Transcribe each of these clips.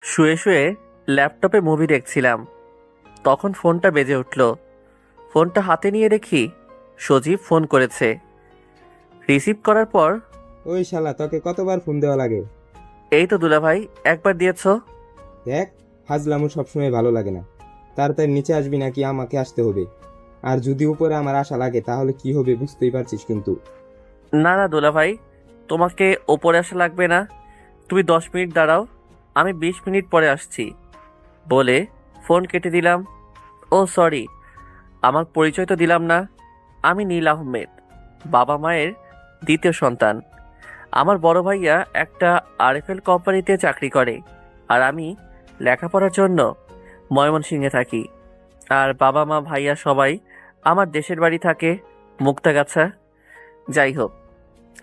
শুয়ে শুয়ে ল্যাপটপে মুভি দেখছিলাম, তখন ফোনটা বেজে উঠল। ফোনটা হাতে নিয়ে দেখি সজীব ফোন করেছে। রিসিভ করার পর, ওই শালা, তোকে কতবার ফোন দেওয়া লাগে? এই তো দুলাভাই, একবার দিয়েছ। দেখ, ফাজলামো সবসময় ভালো লাগে না। তাড়াতাড়ি নিচে আসবি নাকি আমাকে আসতে হবে? আর যদি উপরে আমার আশা লাগে তাহলে কি হবে বুঝতেই পারছিস কিন্তু। না না দুলাভাই, তোমাকে ওপরে আসা লাগবে না। তুমি 10 মিনিট দাঁড়াও, আমি 20 মিনিট পরে আসছি বলে ফোন কেটে দিলাম। ও সরি, আমার পরিচয় তো দিলাম না। আমি নীল আহমেদ, বাবা মায়ের দ্বিতীয় সন্তান। আমার বড় ভাইয়া একটা আরএফএল কোম্পানিতে চাকরি করে, আর আমি লেখাপড়ার জন্য ময়মনসিংহে থাকি। আর বাবা মা ভাইয়া সবাই আমার দেশের বাড়ি থাকে মুক্তাগাছা। যাই হোক,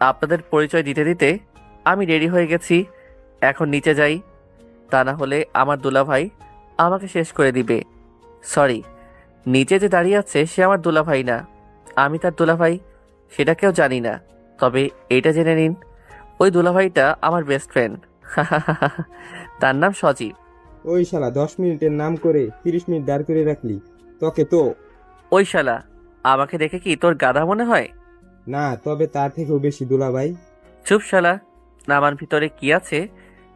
আপনাদের পরিচয় দিতে দিতে আমি রেডি হয়ে গেছি। এখন নিচে যাই, তা না হলে আমার দুলাভাই আমাকে শেষ করে দিবে। সরি, নিচে যে দাঁড়িয়ে আছে সে আমার দুলাভাই না, আমি তার দুলাভাই সেটা কেউ জানি না। তবে এইটা জেনে নিন, ওই দুলাভাইটা আমার বেস্ট ফ্রেন্ড। তার নাম সজীব। ওই শালা, 10 মিনিটের নাম করে 30 মিনিট দাঁড় করে রাখলি। তোকে তো। ওই শালা, আমাকে দেখে কি তোর গাধা মনে হয়? না, তবে তার থেকেও বেশি দুলাভাই। চুপ শালা, আমার ভিতরে কি আছে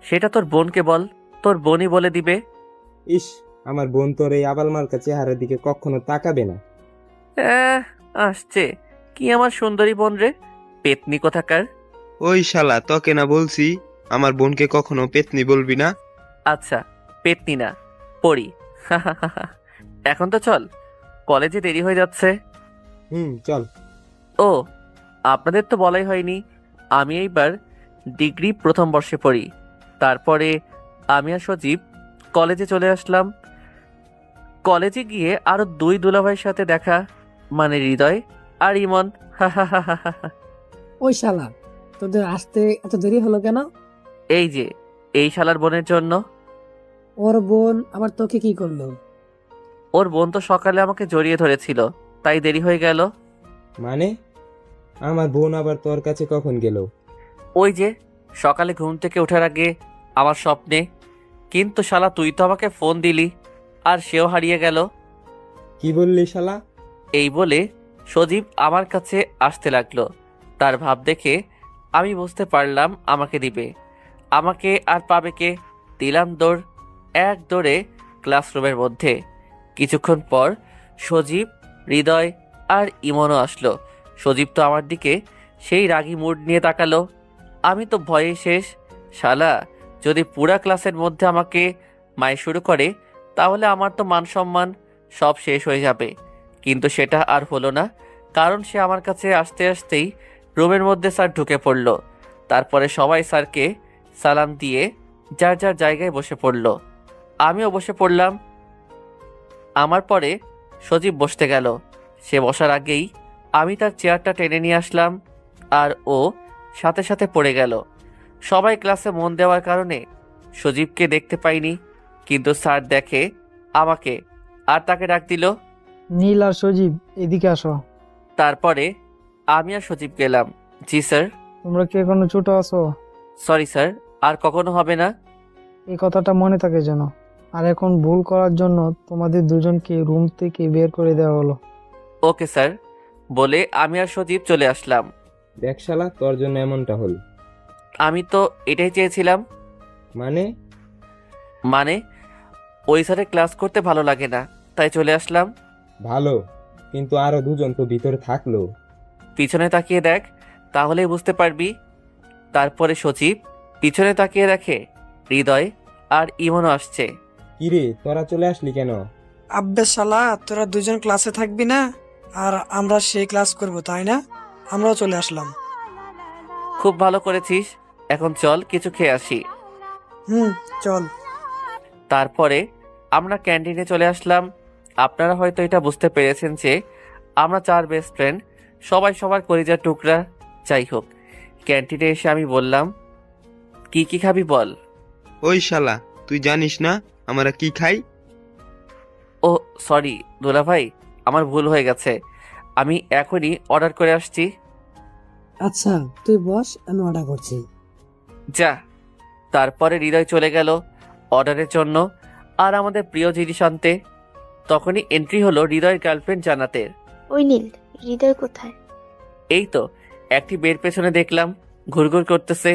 সেটা তোর বোনকে বল, তোর বোনই বলে দিবে। ইস, আমার বোন তোর এই আবাল মার্কা চেহারার দিকে কখনো তাকাবে না। আহ, আসছে কি আমার সুন্দরী বোন রে, পেতনি কোথাকার। ওই শালা, তোকে না বলছি আমার বোনকে কখনো পেতনি বলবি না। আচ্ছা, পেতনি না, পড়ি। এখন তো চল, কলেজে দেরি হয়ে যাচ্ছে। চল। ও, আপনাদের তো বলাই হয়নি, আমি এইবার ডিগ্রি প্রথম বর্ষে পড়ি। তারপরে আমি আর সজীব কলেজে চলে আসলাম। কলেজে গিয়ে আরো দুই দুলাভাইয়ের সাথে দেখা, মানে হৃদয় আর ইমন। ওই শালা, তোদের আসতে এত দেরি হলো কেন? এই যে, এই শালার বোনের জন্য। ওর বোন আবার তোকে কি করলো? ওর বোন তো সকালে আমাকে জড়িয়ে ধরেছিল, তাই দেরি হয়ে গেল। মানে, আমার বোন আবার তোর কাছে কখন গেল? ওই যে সকালে ঘুম থেকে ওঠার আগে আমার স্বপ্নে। কিন্তু শালা তুই তো আমাকে ফোন দিলি, আর সেও হারিয়ে গেল। কি বললি শালা? এই বলে সজীব আমার কাছে আসতে লাগলো। তার ভাব দেখে আমি বুঝতে পারলাম আমাকে দিবে। আমাকে আর পাবে কে? দিলাম দৌড়, এক দৌড়ে ক্লাসরুমের মধ্যে। কিছুক্ষণ পর সজীব, হৃদয় আর ইমনও আসলো। সজীব তো আমার দিকে সেই রাগী মুড নিয়ে তাকালো। আমি তো ভয়ে শেষ। শালা যদি পুরা ক্লাসের মধ্যে আমাকে মাই শুরু করে, তাহলে আমার তো মান সম্মান সব শেষ হয়ে যাবে। কিন্তু সেটা আর হলো না, কারণ সে আমার কাছে আসতে আসতেই রুমের মধ্যে স্যার ঢুকে পড়ল। তারপরে সবাই স্যারকে সালাম দিয়ে যার যার জায়গায় বসে পড়ল। আমিও বসে পড়লাম। আমার পরে সজীব বসতে গেল। সে বসার আগেই আমি তার চেয়ারটা টেনে নিয়ে আসলাম, আর ও সাথে সাথে পড়ে গেল। সবাই ক্লাসে মন দেওয়ার কারণে সজীবকে দেখতে পাইনি, কিন্তু স্যার দেখে আমাকে আর তাকে ডাক দিল। নীল আর সজীব, এদিকে আসো। তারপরে আমি আর সজীব গেলাম। জি স্যার। তোমরা কি এখনো ছোট আছো? সরি স্যার, আর কখনো হবে না। এই কথাটা মনে থাকে যেন। আর এখন ভুল করার জন্য তোমাদের দুজনকে রুম থেকে বের করে দেওয়া হলো। ওকে স্যার বলে আমি আর সজীব চলে আসলাম। দেখ শালা, তোর জন্য এমনটা হল। আমি তো এটাই চেয়েছিলাম। মানে? মানে, ওই স্যারের ক্লাস করতে ভালো লাগে না, তাই চলে আসলাম। ভালো, কিন্তু আরো দুজন তো ভিতরে থাকলো। পিছনে তাকিয়ে দেখ, তাহলেই বুঝতে পারবি। তারপরে সজীব পিছনে তাকিয়ে দেখে হৃদয় আর ইমনও আসছে। কিরে, তোরা চলে আসলি কেন? আব্বে শালা, তোরা দুজন ক্লাসে থাকবি না আর আমরা সেই ক্লাস করব, তাই না? আমরাও চলে আসলাম। খুব ভালো করেছিস, এখন চল কিছু খেয়ে আসি। চল। তারপরে আমরা ক্যান্টিনে চলে আসলাম। আপনারা হয়তো এটা বুঝতে পেরেছেন যে আমরা চার বেস্ট ফ্রেন্ড, সবাই সবার কলিজার টুকরা। যাই হোক, ক্যান্টিনে এসে আমি বললাম, কি কি খাবি বল। ওই শালা, তুই জানিস না আমরা কি খাই? ও সরি দুলা ভাই, আমার ভুল হয়ে গেছে, আমি এখনই অর্ডার করে আসছি। আচ্ছা, তুই বস, আমি অর্ডার করছি। যা। তারপরে হৃদয় চলে গেল। অর্ডারের জন্য আর আমাদের প্রিয় জিনিস আনতে। তখনই এন্ট্রি হলো হৃদয়ের গার্লফ্রেন্ড জান্নাতের। ওই নীল, হৃদয় কোথায়? এই তো একটি বের পেছনে দেখলাম ঘুরঘুর করতেছে।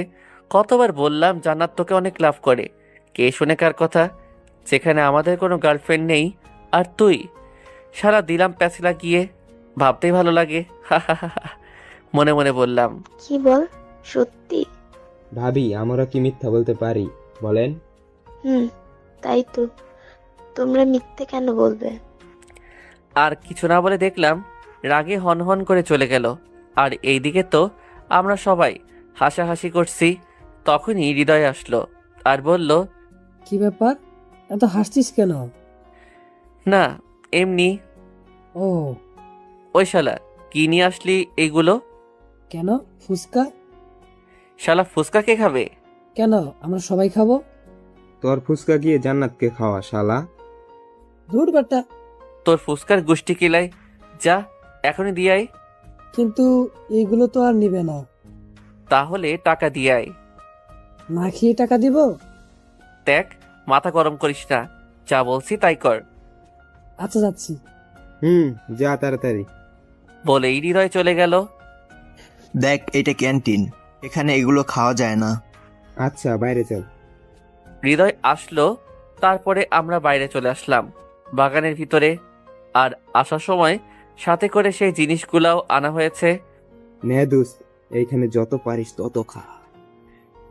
কতবার বললাম জান্নাত তোকে অনেক লাভ করে, কে শুনে কার কথা, যেখানে আমাদের কোনো গার্লফ্রেন্ড নেই আর তুই। সারা দিলাম প্যাচ লাগিয়ে, ভাবতেই ভালো লাগে। মনে মনে বললাম। কি বল, সত্যি? ভাবি, আমরা কি মিথ্যা বলতে পারি বলেন? তাই তো, তোমরা মিথ্যে কেন বলবে? আর কিছু না বলে দেখলাম রাগে হনহন করে চলে গেল। আর এইদিকে তো আমরা সবাই হাসাহাসি করছি। তখনই হৃদয় আসলো আর বলল, কি ব্যাপার, এত হাসছিস কেন? না এমনি। ও, ওই শালা কি নিয়ে আসলি এইগুলো? কেন ফুচকা? শালা ফুচকা কে খাবে? কেন, আমরা সবাই খাবো। তোর ফুসকা গিয়ে জান্নাতকে খাওয়া শালা। দূর বেটা। তোর ফুচকার গোষ্ঠী কিলাই, যা এখনই দিয়ে আয়। কিন্তু এইগুলো তো আর নিবে না। তাহলে টাকা দিয়ে আয়। না খেয়ে টাকা দিব? দেখ মাথা গরম করিস না, যা বলছি তাই কর। আচ্ছা যাচ্ছি। যা তাড়াতাড়ি। বলেই হৃদয় চলে গেল। দেখ, এটা ক্যান্টিন, এখানে এগুলো খাওয়া যায় না। আচ্ছা, বাইরে চল। হৃদয় আসলো, তারপরে আমরা বাইরে চলে আসলাম বাগানের ভিতরে। আর আসার সময় সাথে করে সেই জিনিসগুলাও আনা হয়েছে। নে দোস্ত, এইখানে যত পারিস তত খা।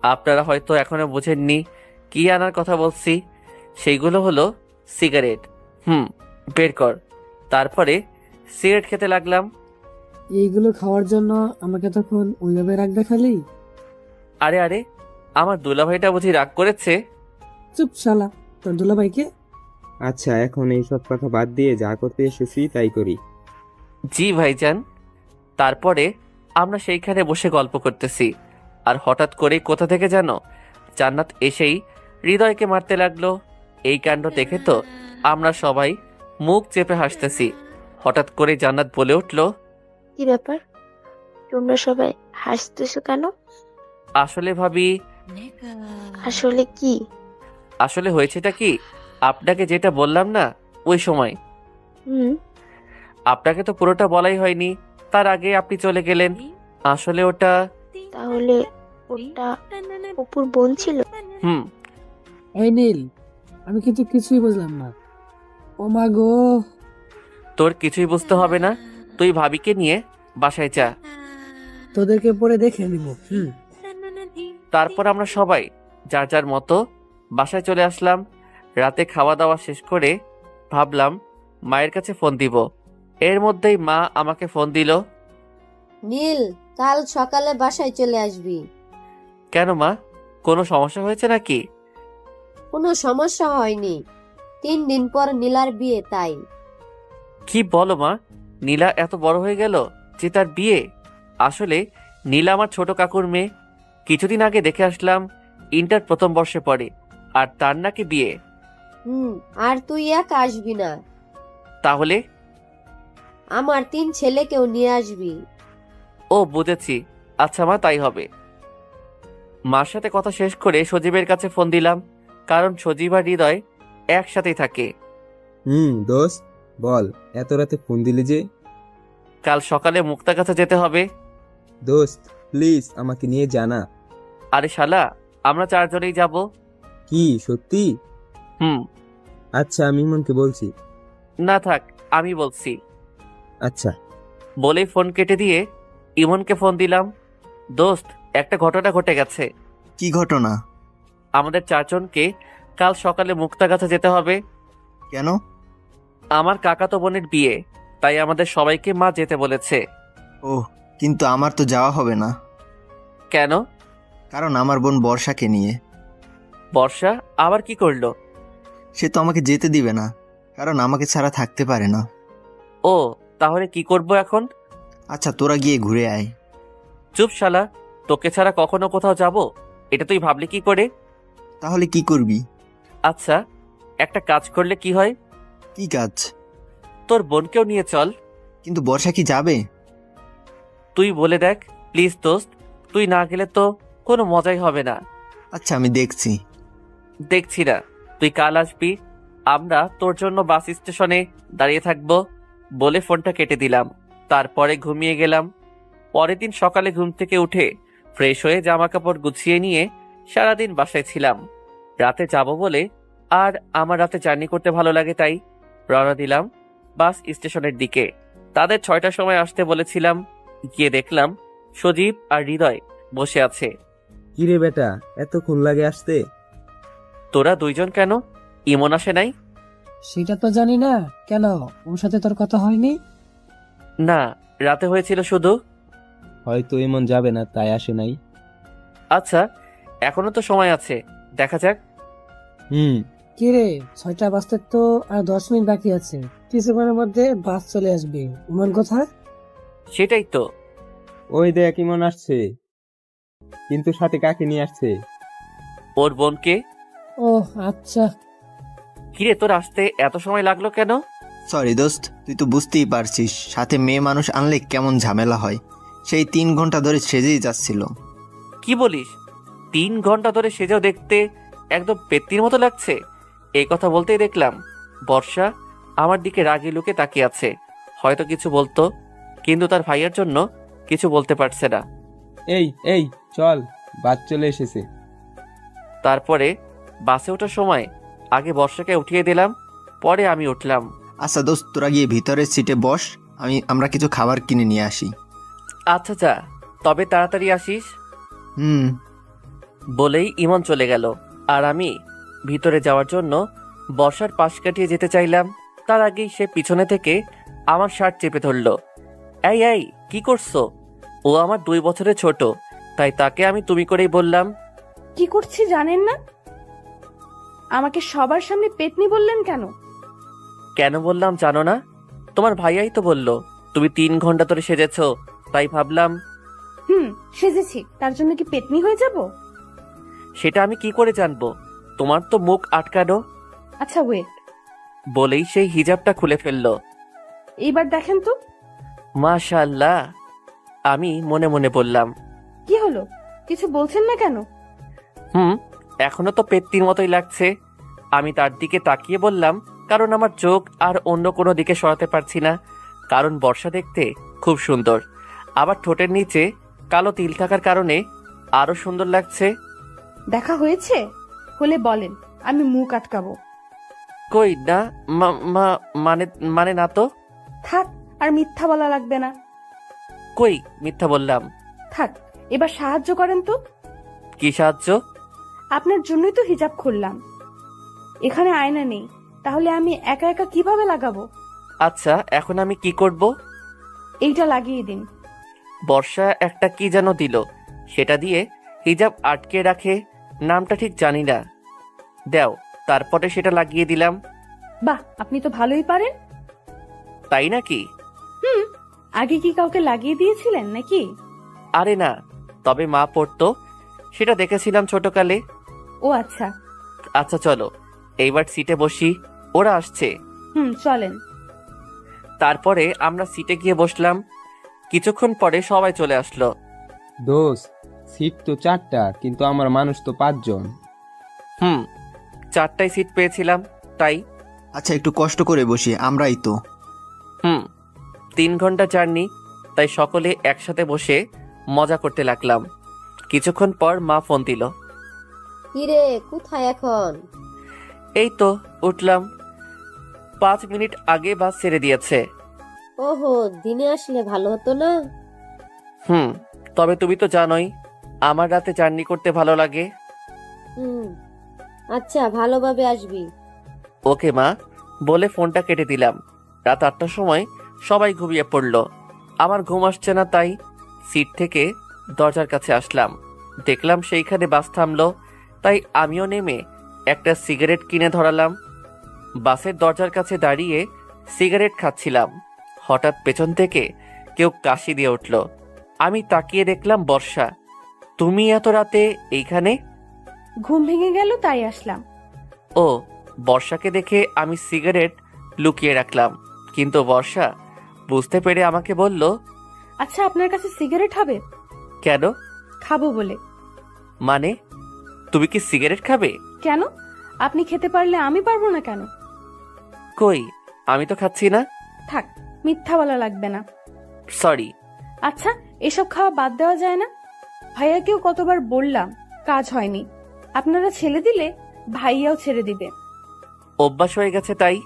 আপনারা হয়তো এখনো বুঝেননি কি আনার কথা বলছি। সেইগুলো হলো সিগারেট। বের কর। তারপরে সিগারেট খেতে লাগলাম। এইগুলো খাওয়ার জন্য আমাকে তখন ওইভাবে রাখবে খালি? আরে আরে, আমার দুলাভাইটা বুঝি রাগ করেছে? চুপ শালা, তোর দুলাভাইকে? আচ্ছা, এখন এইসব কথা বাদ দিয়ে যা করতে এসেছি তাই করি। জি ভাইজান। তারপরে আমরা সেইখানে বসে গল্প করতেছি। আর হঠাৎ করে কোথা থেকে যেন জান্নাত এসেই হৃদয়কে মারতে লাগলো। এই কাণ্ড দেখে তো আমরা সবাই মুখ চেপে হাসতেছি। হঠাৎ করে জান্নাত বলে উঠল, কি ব্যাপার, তোমরা সবাই হাসতেছো কেন? আসলে ভাবি। আসলে কি? আসলে হয়েছেটা কি, আপনাকে যেটা বললাম না ওই সময়। হুম আপনাকে তো পুরোটা বলাই হয়নি, তার আগে আপনি চলে গেলেন। আসলে ওটা। তাহলে ওটা অপুর বোন ছিল? হুম এই নীল, আমি কিন্তু কিছুই বুঝলাম না। ও মা গো। তোর কিছুই বুঝতে হবে না, তুই ভাবিকে নিয়ে বাসায় যা। তোদেরকে পরে দেখে নিব। তারপর আমরা সবাই যার যার মতো বাসায় চলে আসলাম। রাতে খাওয়া দাওয়া শেষ করে ভাবলাম মায়ের কাছে ফোন দিব। এর মধ্যেই মা আমাকে ফোন দিল। নীল, কাল সকালে বাসায় চলে আসবি। কেন মা, কোনো সমস্যা হয়েছে নাকি? কোনো সমস্যা হয়নি, 3 দিন পর নীলার বিয়ে, তাই। কি বলো মা, নীলা এত বড় হয়ে গেল যে তার বিয়ে? আসলে নীলা আমার ছোট কাকুর মেয়ে। কিছুদিন আগে দেখে আসলাম ইন্টার প্রথম বর্ষে পড়ে, আর তার নাকি বিয়ে। আর তুই একা আসবি না, তাহলে? আমার 3 ছেলেকেও নিয়ে আসবি। ও বুঝেছি, আচ্ছা মা তাই হবে। মার সাথে কথা শেষ করে সজীবের কাছে ফোন দিলাম, কারণ সজীব আর হৃদয় একসাথেই থাকে। দোস্ত বল, এত রাতে ফোন দিলি যে? কাল সকালে মুক্তার কাছে যেতে হবে। দোস্ত প্লিজ আমাকে নিয়ে জানা। আরে শালা, আমরা 4 জনেই যাব। কি সত্যি? হুম। আচ্ছা, আমি ইমনকে বলছি। না থাক, আমি বলছি। আচ্ছা। বলেই ফোন কেটে দিয়ে ইমনকে ফোন দিলাম। দোস্ত, একটা ঘটনা ঘটে গেছে। কি ঘটনা? আমাদের 4 জনকে কাল সকালে মুক্তার কাছে যেতে হবে। কেন? আমার কাকাতো বোনের বিয়ে, তাই আমাদের সবাইকে মা যেতে বলেছে। ওহ, কিন্তু আমার তো যাওয়া হবে না। কেন? কারণ আমার বোন বর্ষাকে নিয়ে। বর্ষা আবার কি করলো? সে তো আমাকে যেতে দিবে না, কারণ আমাকে ছাড়া থাকতে পারে না। ও, তাহলে কি করব এখন? আচ্ছা, তোরা গিয়ে ঘুরে আয়। চুপ শালা, তোকে ছাড়া কখনো কোথাও যাব এটা তুই ভাবলি কি করে? তাহলে কি করবি? আচ্ছা, একটা কাজ করলে কি হয়? কি কাজ? তোর বোনকেও নিয়ে চল। কিন্তু বর্ষা কি যাবে? তুই বলে দেখ প্লিজ দোস্ত, তুই না গেলে তো কোনো মজাই হবে না। আচ্ছা, আমি দেখছি। দেখছি না, তুই কাল আসবি, আমরা তোর জন্য বাস স্টেশনে দাঁড়িয়ে থাকবো বলে ফোনটা কেটে দিলাম। তারপরে ঘুমিয়ে গেলাম। পরের দিন সকালে ঘুম থেকে উঠে ফ্রেশ হয়ে জামা কাপড় গুছিয়ে নিয়ে সারাদিন বাসায় ছিলাম। রাতে যাব বলে, আর আমার রাতে জার্নি করতে ভালো লাগে তাই রওনা দিলাম বাস স্টেশনের দিকে। তাদের 6টার সময় আসতে বলেছিলাম। গিয়ে দেখলাম সজীব আর হৃদয় বসে আছে। কিরে বেটা, এতক্ষণ লাগে আসতে? তোরা দুইজন কেন? ইমন আসে নাই? সেটা তো জানি না, কেন ওর সাথে তোর কথা হয়নি? না, রাতে হয়েছিল শুধু। হয়তো এমন যাবে না তাই আসে নাই। আচ্ছা, এখনো তো সময় আছে, দেখা যাক। কি রে, 6টা বাজতে তো আর 10 মিনিট বাকি আছে। কিছুক্ষণের মধ্যে বাস চলে আসবে। ইমন কোথায়? সেটাই তো। ওই দেখ ইমন আসছে, কিন্তু সাথে কাকে নিয়ে আসছে? ওর বোনকে। ও আচ্ছা। কিরে, তোর আসতে এত সময় লাগলো কেন? সরি দোস্ত, তুই তো বুঝতেই পারছিস সাথে মেয়ে মানুষ আনলে কেমন ঝামেলা হয়। সেই 3 ঘন্টা ধরে সেজেই যাচ্ছিল। কি বলিস? 3 ঘন্টা ধরে সেজেও দেখতে একদম পেত্তির মতো লাগছে। এই কথা বলতেই দেখলাম বর্ষা আমার দিকে রাগি লুকে তাকিয়ে আছে। হয়তো কিছু বলতো, কিন্তু তার ভাইয়ের জন্য কিছু বলতে পারছে না। এই এই চল, বাস চলে এসেছে। তারপরে বাসে ওঠার সময় আগে বর্ষাকে উঠিয়ে দিলাম, পরে আমি উঠলাম। আচ্ছা দোস্ত, তোরা গিয়ে ভিতরের সিটে বস, আমরা কিছু খাবার কিনে নিয়ে আসি। আচ্ছা যা, তবে তাড়াতাড়ি আসিস। হুম। বলেই ইমন চলে গেল। আর আমি ভিতরে যাওয়ার জন্য বর্ষার পাশ কাটিয়ে যেতে চাইলাম। তার আগেই সে পিছনে থেকে আমার শার্ট চেপে ধরল। এই এই, কি করছো? ও আমার 2 বছরের ছোট, তাই তাকে আমি তুমি করেই বললাম। কি করছি জানেন না? আমাকে সবার সামনে পেতনি বললেন কেন? কেন বললাম জানো না? তোমার ভাইয়াই তো বলল তুমি 3 ঘন্টা ধরে সেজেছো, তাই ভাবলাম। সেজেছি, তার জন্য কি পেতনি হয়ে যাব? সেটা আমি কি করে জানবো? তোমার তো মুখ আটকানো। আচ্ছা ওয়েট, বলেই সেই হিজাবটা খুলে ফেললো। এইবার দেখেন তো। মাশাআল্লাহ, আমি মনে মনে বললাম। কি হলো, কিছু বলছেন না কেন? এখনো তো পেত্তির মতোই লাগছে। আমি তার দিকে তাকিয়ে বললাম, কারণ আমার চোখ আর অন্য কোনো দিকে সরাতে পারছি না। কারণ বর্ষা দেখতে খুব সুন্দর, আবার ঠোঁটের নিচে কালো তিল থাকার কারণে আরো সুন্দর লাগছে। দেখা হয়েছে হলে বলেন, আমি মুখ আটকাবো। কই না, মানে মানে না তো। থাক, আর মিথ্যা বলা লাগবে না। কই মিথ্যা বললাম? থাক, এবার সাহায্য করেন তো। কি সাহায্য? আপনার জন্যই তো হিজাব খুললাম। এখানে আয়না নেই, তাহলে আমি একা একা কিভাবে লাগাবো? আচ্ছা, এখন আমি কি করব? এইটা লাগিয়ে দিন। বর্ষা একটা কি যেন দিল, সেটা দিয়ে হিজাব আটকে রাখে, নামটা ঠিক জানি না। দাও, তারপরে সেটা লাগিয়ে দিলাম। বাহ, আপনি তো ভালোই পারেন। তাই নাকি? আগে কি কাউকে লাগিয়ে দিয়েছিলেন নাকি? আরে না, তবে মা পড়তো, সেটা দেখেছিলাম ছোটকালে। ও আচ্ছা। আচ্ছা চলো, এইবার সিটে বসি, ওরা আসছে। চলেন। তারপরে আমরা সিটে গিয়ে বসলাম। কিছুক্ষণ পরে সবাই চলে আসলো। দোস্ত, সিট তো 4টা, কিন্তু আমার মানুষ তো 5 জন। 4টায় সিট পেয়েছিলাম তাই। আচ্ছা একটু কষ্ট করে বসি, আমরাই তো। 3 ঘন্টা জার্নি, তাই সকলে একসাথে বসে মজা করতে লাগলাম। কিছুক্ষণ পর মা ফোন দিল। কিরে, কোথায় এখন? এই তো উঠলাম, 5 মিনিট আগে বাস ছেড়ে দিয়েছে। ওহো, দিনে আসলে ভালো হতো না? তবে তুমি তো জানোই আমার রাতে জার্নি করতে ভালো লাগে। আচ্ছা, ভালোভাবে আসবি। ওকে মা, বলে ফোনটা কেটে দিলাম। রাত 8টার সময় সবাই ঘুমিয়ে পড়ল। আমার ঘুম আসছে না, তাই সিট থেকে দরজার কাছে আসলাম। দেখলাম সেইখানে বাস থামলো, তাই আমিও নেমে একটা সিগারেট কিনে ধরালাম। বাসের দরজার কাছে দাঁড়িয়ে সিগারেট খাচ্ছিলাম। হঠাৎ পেছন থেকে কেউ কাশি দিয়ে উঠল। আমি তাকিয়ে দেখলাম বর্ষা। তুমি এত রাতে এইখানে? ঘুম ভেঙে গেল তাই আসলাম। ও, বর্ষাকে দেখে আমি সিগারেট লুকিয়ে রাখলাম, কিন্তু বর্ষা বুঝতে পেরে আমাকে বলল, আচ্ছা আপনার কাছে সিগারেট হবে? কেন? খাবো বলে। মানে তুমি কি সিগারেট খাবে? কেন, আপনি খেতে পারলে আমি পারবো না কেন? কই, আমি তো খাচ্ছি না। থাক, মিথ্যা বলা লাগবে না। সরি। আচ্ছা, এসব খাওয়া বাদ দেওয়া যায় না? ভাইয়াকেও কতবার বললাম, কাজ হয়নি। আপনারা ছেড়ে দিলে ভাইয়াও ছেড়ে দিবে। অভ্যাস হয়ে গেছে তাই।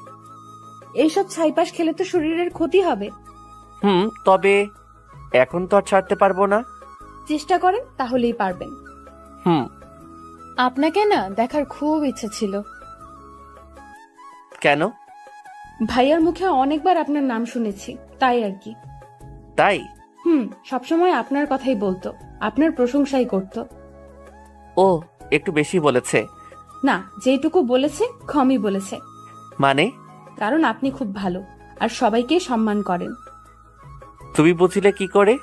এইসব ছাইপাশ খেলে তো শরীরের ক্ষতি হবে। তবে এখন তো আর ছাড়তে পারবো না। চেষ্টা করেন, তাহলেই পারবেন। হুম। আপনাকে না দেখার খুব ইচ্ছে ছিল। কেন? ভাইয়ার মুখে অনেকবার আপনার নাম শুনেছি, তাই আর কি। তাই? সবসময় আপনার কথাই বলতো, আপনার প্রশংসাই করতো। ও, একটু বেশি বলেছে। না, যেটুকু বলেছে কমই বলেছে। মানে? কারণ আপনি খুব ভালো আর সবাইকে সম্মান করেন। তুমি বুঝলে কি করে?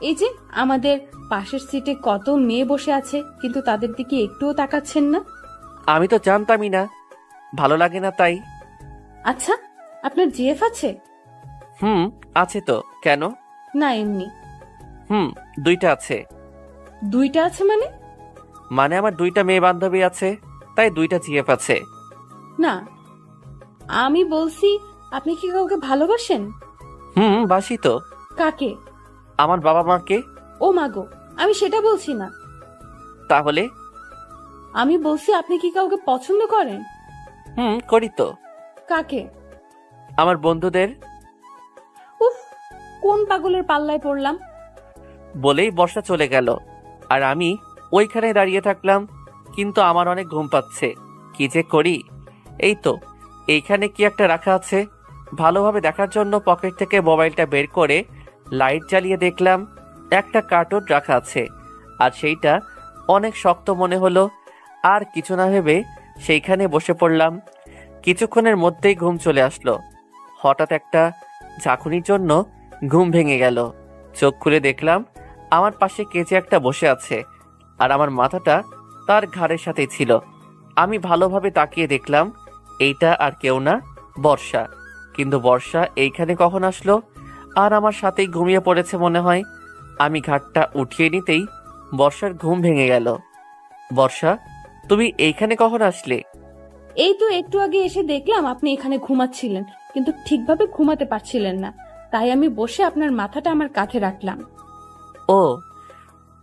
এই যে আমাদের পাশের সিটে কত মেয়ে বসে আছে, কিন্তু তাদের দিকে একটুও তাকাচ্ছেন না। আমি তো জানতামই না, ভালো লাগে না তাই। আচ্ছা, আপনার জিএফ আছে? আছে তো। কেন? না, এমনি। 2টা আছে। 2টা আছে মানে? মানে আমার 2টা মেয়ে বান্ধবী আছে, তাই 2টা জিএফ আছে। না, আমি বলছি আপনি কি কাউকে ভালোবাসেন? বাসি তো। কাকে? আমার বাবা মাকে। ও মাগো, আমি সেটা বলছি না। তাহলে? আমি বলছি আপনি কি কাউকে পছন্দ করেন? করি তো। কাকে? আমার বন্ধুদের। উফ, কোন পাগলের পাল্লায় পড়লাম। বলেই বর্ষা চলে গেল, আর আমি ওইখানে দাঁড়িয়ে থাকলাম। কিন্তু আমার অনেক ঘুম পাচ্ছে, কি যে করি। এই তো এইখানে কি একটা রাখা আছে। ভালোভাবে দেখার জন্য পকেট থেকে মোবাইলটা বের করে লাইট জ্বালিয়ে দেখলাম একটা কার্টুন রাখা আছে, আর সেইটা অনেক শক্ত মনে হলো। আর কিছু না ভেবে সেইখানে বসে পড়লাম। কিছুক্ষণের মধ্যেই ঘুম চলে আসলো। হঠাৎ একটা ঝাঁকুনির জন্য ঘুম ভেঙে গেল। চোখ খুলে দেখলাম আমার পাশে কে যে একটা বসে আছে, আর আমার মাথাটা তার ঘাড়ের সাথেই ছিল। আমি ভালোভাবে তাকিয়ে দেখলাম এইটা আর কেউ না, বর্ষা। কিন্তু বর্ষা এইখানে কখন আসলো? আর আমার সাথেই ঘুমিয়ে পড়েছে মনে হয়। আমি ঘাটটা উঠিয়ে নিতেই বর্ষার ঘুম ভেঙে গেল। বর্ষা, তুমি এইখানে কখন আসলে? এই তো একটু আগে এসে দেখলাম আপনি এখানে ঘুমাচ্ছিলেন, কিন্তু ঠিকভাবে ঘুমাতে পারছিলেন না, তাই আমি বসে আপনার মাথাটা আমার কাঁধে রাখলাম। ও,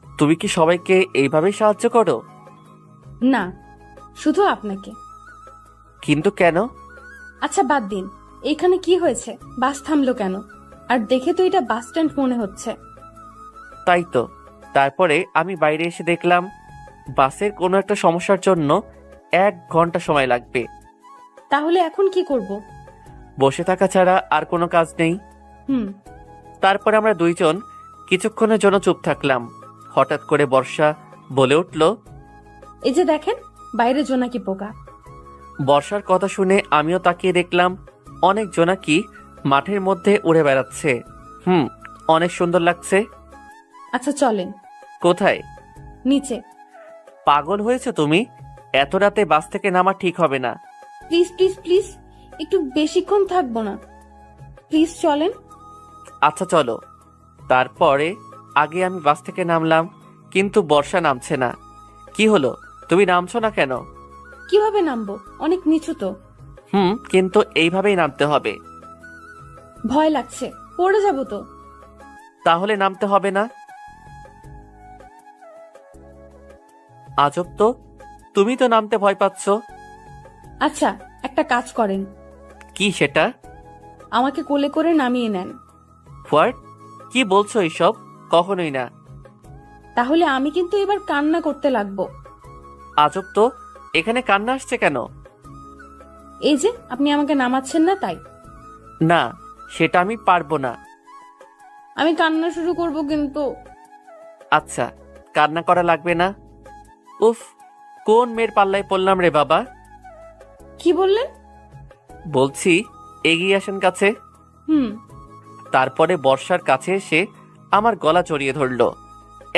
তুমি কি সবাইকে এইভাবেই সাহায্য করো? না, শুধু আপনাকে। কিন্তু কেন? আচ্ছা বাদ দিন, এখানে কি হয়েছে? বাস থামলো কেন? আর দেখে তো এটা বাস স্ট্যান্ড মনে হচ্ছে। তাই তো। তারপরে আমি বাইরে এসে দেখলাম বাসের কোনো একটা সমস্যার জন্য 1 ঘন্টা সময় লাগবে। তাহলে এখন কি করব? বসে থাকা ছাড়া আর কোনো কাজ নেই। তারপরে আমরা দুইজন কিছুক্ষণের জন্য চুপ থাকলাম। হঠাৎ করে বর্ষা বলে উঠল, এই যে দেখেন, বাইরে জোনাকি পোকা। বর্ষার কথা শুনে আমিও তাকিয়ে দেখলাম অনেক জোনাকি মাঠের মধ্যে উড়ে বেড়াচ্ছে। অনেক সুন্দর লাগছে। আচ্ছা চলেন। কোথায়? নিচে। পাগল হয়েছে তুমি? এত রাতে বাস থেকে নামা ঠিক হবে না। প্লিজ প্লিজ প্লিজ, একটু বেশিক্ষণ থাকবো না, প্লিজ চলেন। আচ্ছা চলো। তারপরে আগে আমি বাস থেকে নামলাম, কিন্তু বর্ষা নামছে না। কি হলো, তুমি নামছো না কেন? কিভাবে নামবো? অনেক নিচু তো। কিন্তু এইভাবেই নামতে হবে। ভয় লাগছে, পড়ে যাবো তো। তাহলে নামতে হবে না। আজব তো, তুমি তো নামতে ভয় পাচ্ছ। আচ্ছা, একটা কাজ করেন। কি সেটা? আমাকে কোলে করে নামিয়ে নেন। হোয়াট? কি বলছো এইসব? কখনোই না। তাহলে আমি কিন্তু এবার কান্না করতে লাগবো। আজব তো, এখানে কান্না আসছে কেন? এই যে আপনি আমাকে নামাচ্ছেন না, তাই। না, সেটা আমি পারবো না। আমি কান্না শুরু করব কিন্তু। আচ্ছা, কান্না করা লাগবে না। উফ, কোন মেয়ের পাল্লায় পড়লাম রে বাবা। কি বললেন? বলছি এগিয়ে আসেন কাছে। তারপরে বর্ষার কাছে এসে আমার গলা জড়িয়ে ধরলো।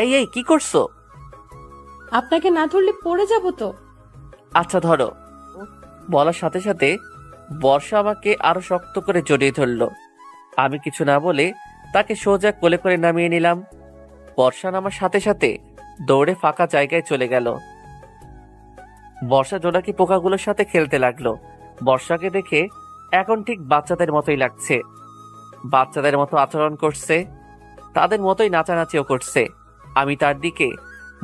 এই এই, কি করছো? আপনাকে না ধরলে পড়ে যাব তো। আচ্ছা ধরো। বলার সাথে সাথে বর্ষা আমাকে আরো শক্ত করে জড়িয়ে ধরলো। আমি কিছু না বলে তাকে সোজা কোলে করে নামিয়ে নিলাম। বর্ষা নামার সাথে সাথে দৌড়ে ফাঁকা জায়গায় চলে গেল। বর্ষা জোনাকি পোকাগুলোর সাথে খেলতে লাগলো। বর্ষাকে দেখে এখন ঠিক বাচ্চাদের মতোই লাগছে। বাচ্চাদের মতো আচরণ করছে, তাদের মতোই নাচানাচিও করছে। আমি তার দিকে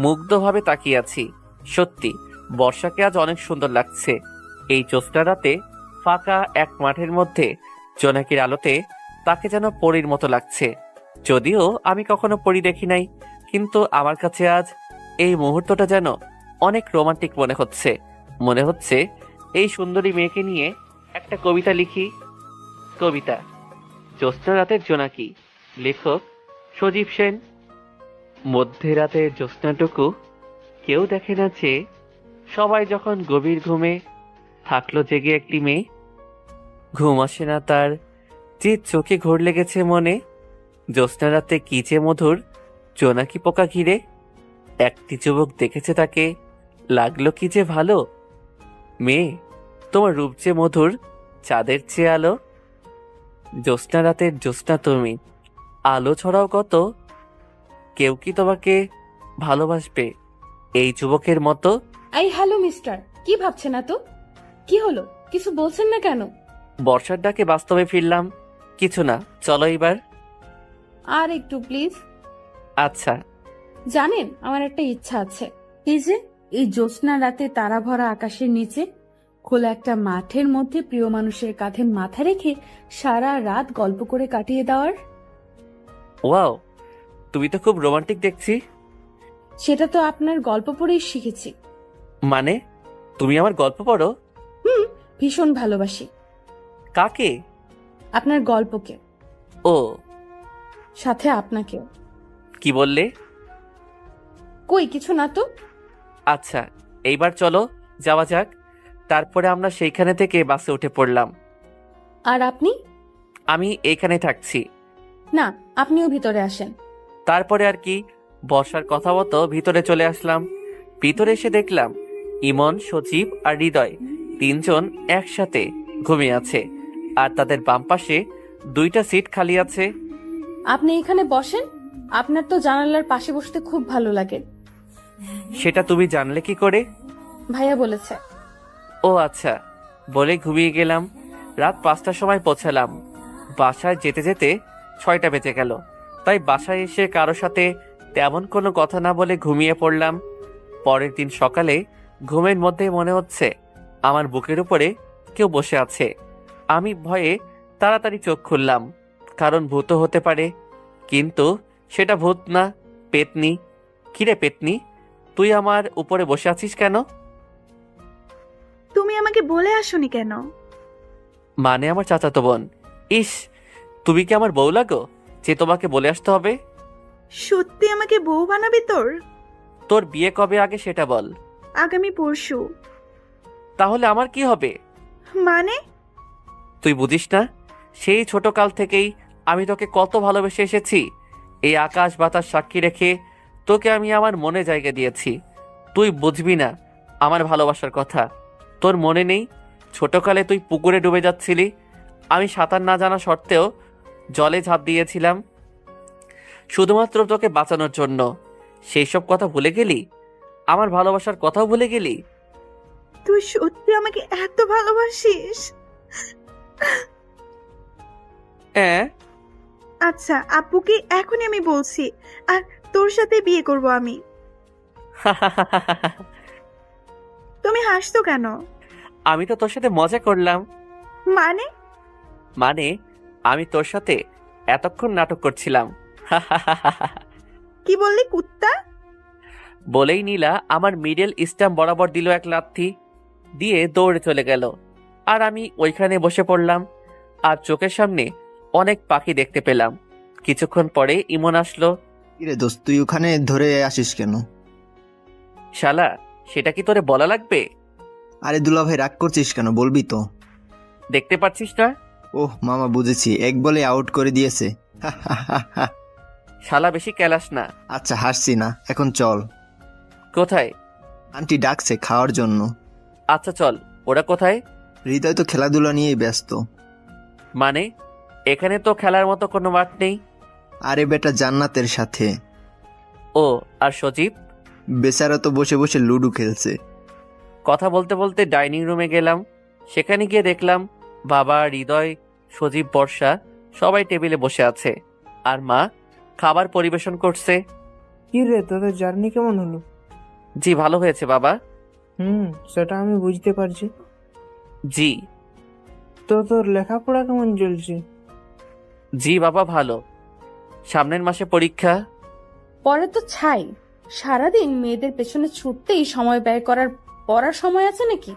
মুগ্ধভাবে তাকিয়ে আছি। সত্যি বর্ষাকে আজ অনেক সুন্দর লাগছে। এই জ্যোৎস্না রাতে ফাঁকা এক মাঠের মধ্যে জোনাকির আলোতে তাকে যেন পরীর মতো লাগছে। যদিও আমি কখনো পরী দেখি নাই, কিন্তু আমার কাছে আজ এই মুহূর্তটা যেন অনেক রোমান্টিক মনে হচ্ছে। মনে হচ্ছে এই সুন্দরী মেয়েকে নিয়ে একটা কবিতা লিখি। কবিতা জ্যোৎস্না রাতের জোনাকি, লেখক সজীব সেন। মধ্যরাতের জ্যোৎস্নাটুকু কেউ দেখে না যে, সবাই যখন গভীর ঘুমে থাকলো জেগে একটি মেয়ে। ঘুম আসে না তার, যে চোখে ঘোর লেগেছে মনে। জ্যোৎস্না রাতে কি যে মধুর, জোনাকি পোকা ঘিরে। একটি যুবক দেখেছে তাকে, লাগলো কি যে ভালো। মেয়ে তোমার রূপ যে মধুর, চাঁদের চেয়ে আলো। জ্যোৎস্না রাতের জ্যোৎস্না তুমি, আলো ছড়াও কত। কেউ কি তোমাকে ভালোবাসবে এই যুবকের মতো? এই হ্যালো মিস্টার, কি ভাবছেন না তো? কি হলো, কিছু বলছেন না কেন? বর্ষার ডাকে বাস্তবে ফিরলাম। কিছু না, চলো এবার। আর একটু প্লিজ। আচ্ছা। জানেন, আমার একটা ইচ্ছা আছে। এই যে এই জ্যোৎস্না রাতে তারা ভরা আকাশের নিচে খোলা একটা মাঠের মধ্যে প্রিয় মানুষের কাঁধে মাথা রেখে সারা রাত গল্প করে কাটিয়ে দেওয়ার। ওয়াও, তুমি তো খুব রোমান্টিক দেখছি। সেটা তো আপনার গল্প পড়েই শিখেছি। মানে তুমি আমার গল্প পড়ো? ভীষণ ভালোবাসি। কাকে? আপনার গল্পকে, ও সাথে আপনাকেও। কি বললে? কই কিছু না তো। আচ্ছা, এইবার চলো যাওয়া যাক। তারপরে আমরা সেইখানে থেকে বাসে উঠে পড়লাম। আর আপনি? আমি এইখানে থাকছি। না, আপনিও ভিতরে আসেন। তারপরে আর কি, বর্ষার কথা মতো ভিতরে চলে আসলাম। ভিতরে এসে দেখলাম ইমন, সজীব আর হৃদয় তিনজন একসাথে ঘুমিয়ে আছে, আর তাদের বাম পাশে 2টা সিট খালি আছে। আপনি এখানে বসেন, আপনার তো জানালার পাশে বসতে খুব ভালো লাগে। সেটা তুমি জানলে কি করে? ভাইয়া বলেছে। ও আচ্ছা, বলে ঘুমিয়ে গেলাম। রাত 5টার সময় পৌঁছালাম। বাসায় যেতে যেতে 6টা বেজে গেল। তাই বাসায় এসে কারো সাথে তেমন কোনো কথা না বলে ঘুমিয়ে পড়লাম। পরের দিন সকালে ঘুমের মধ্যে মনে হচ্ছে আমার বুকের উপরে কেউ বসে আছে। আমি ভয়ে তাড়াতাড়ি চোখ খুললাম, কারণ ভূত হতে পারে। কিন্তু সেটা ভূত না, পেতনি। কিরে পেতনি, তুই আমার উপরে বসে আছিস কেন? তুমি আমাকে বলে আসোনি কেন? মানে আমার চাচাতো বোন। ইস, তুমি কি আমার বউ লাগো যে তোমাকে বলে আসতে হবে? সত্যি আমাকে বউ বানাবি তোর? তোর বিয়ে কবে আগে সেটা বল। আগামী পরশু। তাহলে আমার কি হবে? মানে? তুই বুঝিস না, সেই ছোট কাল থেকেই আমি তোকে কত ভালোবেসে এসেছি। এই আকাশ বাতাস সাক্ষী রেখে তোকে আমি আমার মনে জায়গা দিয়েছি। তুই বুঝবি না আমার ভালোবাসার কথা। তোর মনে নেই ছোটকালে তুই পুকুরে ডুবে যাচ্ছিলি, আমি সাঁতার না জানা সত্ত্বেও জলে ঝাঁপ দিয়েছিলাম শুধুমাত্র তোকে বাঁচানোর জন্য। সেই সব কথা ভুলে গেলি? আমার ভালোবাসার কথাও ভুলে গেলি? তুই সত্যি আমাকে এত ভালোবাসিস? হ্যাঁ। আচ্ছা, আপুকে এখনই আমি বলছি, আর তোর সাথে বিয়ে করব আমি। তুমি হাসছো কেন? আমি তো তোর সাথে মজা করলাম। মানে? মানে আমি তোর সাথে এতক্ষণ নাটক করছিলাম। কি বললি কুত্তা? বলেই নীলা আমার মিডল স্ট্যাম্প বরাবর দিল এক লাথি, দিয়ে দৌড়ে চলে গেল। আর আমি ওইখানে বসে পড়লাম, আর চোখের সামনে অনেক পাখি দেখতে পেলাম। কিছুক্ষণ পরে ইমন আসলো। কিরে দোস্ত, তুই ওখানে ধরে আসিস কেন? শালা, সেটা কি তোরে বলা লাগবে? আরে দুলা ভাই, রাগ করছিস কেন? বলবি তো। দেখতে পাচ্ছিস না? ওহ মামা, বুঝেছি, এক বলে আউট করে দিয়েছে। শালা বেশি ক্যালাস না। আচ্ছা, হাসছি না, এখন চল। কোথায়? আন্টি ডাকছে খাওয়ার জন্য। আচ্ছা চল। ওরা কোথায়? হৃদয় তো খেলাধুলা নিয়েই ব্যস্ত। মানে এখানে তো খেলার মতো কোনো মাঠ নেই। আরে বেটা, জান্নাতের সাথে। ও, আর সজীব? বেচারা তো বসে বসে লুডো খেলছে। কথা বলতে বলতে ডাইনিং রুমে গেলাম। সেখানে গিয়ে দেখলাম বাবা, হৃদয়, সজীব, বর্ষা সবাই টেবিলে বসে আছে আর মা খাবার পরিবেশন করছে। কি রে, তোদের জার্নি কেমন হলো? জি ভালো হয়েছে বাবা। সেটা আমি বুঝতে পারছি। জি। তো তোর লেখাপড়া কেমন চলছে? জি বাবা ভালো। সামনের মাসে পরীক্ষা। পরে তো ছাই, সারাদিন মেয়েদের পেছনে ছুটতেই সময় ব্যয় করার পড়ার সময় আছে নাকি?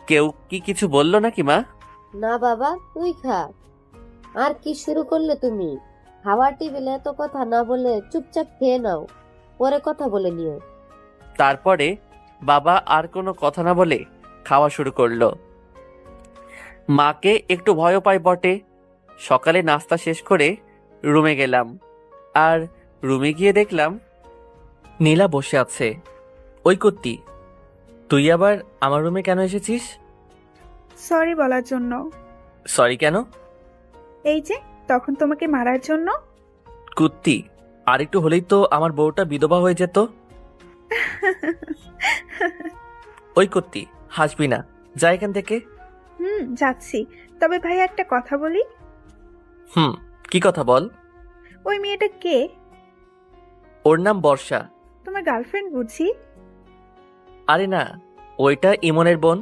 কেউ কি কিছু বললো নাকি মা? না বাবা, তুই খা। আর কি শুরু করলে তুমি? খাবার টেবিলে এত কথা না বলে চুপচাপ খেয়ে নাও, পরে কথা বলে নিও। তারপরে বাবা আর কোনো কথা না বলে খাওয়া শুরু করলো। মাকে একটু ভয়ও পাই বটে। সকালে নাস্তা শেষ করে রুমে গেলাম আর রুমে গিয়ে দেখলাম নীলা বসে আছে। ওই কুত্তি, তুই আবার আমার রুমে কেন এসেছিস? সরি বলার জন্য। সরি কেন? এই যে তখন তোমাকে মারার জন্য। কুত্তি, আর একটু হলেই তো আমার বউটা বিধবা হয়ে যেত। ওই কুত্তি, হাসবি না, যা এখান থেকে। যাচ্ছি। তবে ভাই একটা কথা বলি। কি কথা বল? ওই মেয়েটা কে? ওর নাম বর্ষা। তোমার গার্লফ্রেন্ড বুঝি? আরে না, ওইটা ইমনের বোন।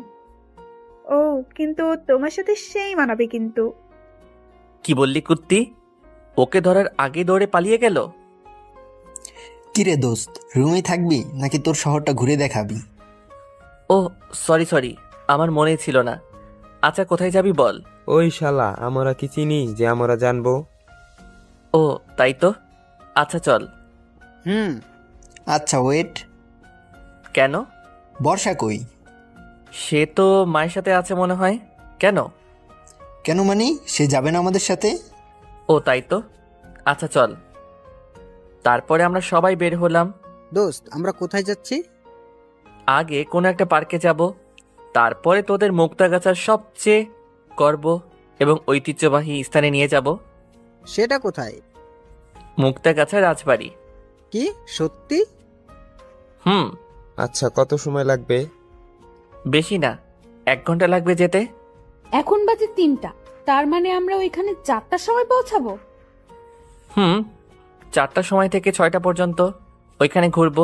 ও, কিন্তু তোমার সাথে সেই মানাবে কিন্তু। কি বললি কুত্তি? ওকে ধরার আগে দৌড়ে পালিয়ে গেল। কিরে দোস্ত, রুমেই থাকবি নাকি তোর শহরটা ঘুরে দেখাবি? ও সরি, আমার মনেই ছিল না। আচ্ছা কোথায় যাবি বল? ওই শালা, আমরা কি চিনি যে আমরা জানবো? ও তাই তো, আচ্ছা চল। আচ্ছা ওয়েট। কেন? বর্ষা কই? সে তো মায়ের সাথে আছে মনে হয়। কেন? কেন মানে সে যাবে না আমাদের সাথে? ও তাই তো, আচ্ছা চল। তারপরে আমরা সবাই বের হলাম। দোস্ত, আমরা কোথায় যাচ্ছি? আগে কোনো একটা পার্কে যাব, তারপরে তোদের মুক্তাগাছার সবচেয়ে গর্ব এবং ঐতিহ্যবাহী স্থানে নিয়ে যাব। সেটা কোথায়? মুক্তাগাছা রাজবাড়ি। কি সত্যি? আচ্ছা, কত সময় লাগবে? বেশি না, 1 ঘন্টা লাগবে যেতে। এখন বাজে 3টা, তার মানে আমরা ওইখানে 4টার সময় পৌঁছাবো। 4টার সময় থেকে 6টা পর্যন্ত ওইখানে ঘুরবো,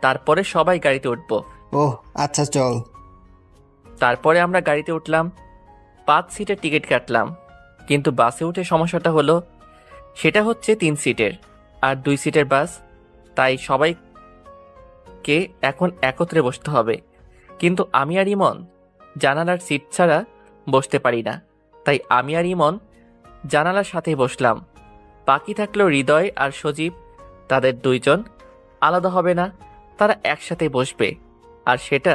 তারপরে সবাই গাড়িতে উঠবো। ওহ আচ্ছা চল। তারপরে আমরা গাড়িতে উঠলাম, 5 সিটের টিকিট কাটলাম। কিন্তু বাসে উঠে সমস্যাটা হলো, সেটা হচ্ছে 3 সিটের আর 2 সিটের বাস, তাই সবাইকে এখন একত্রে বসতে হবে। কিন্তু আমি আর ইমন জানালার সিট ছাড়া বসতে পারি না, তাই আমি আর ইমন জানালার সাথেই বসলাম। বাকি থাকলো হৃদয় আর সজীব, তাদের 2 জন আলাদা হবে না, তারা একসাথে বসবে, আর সেটা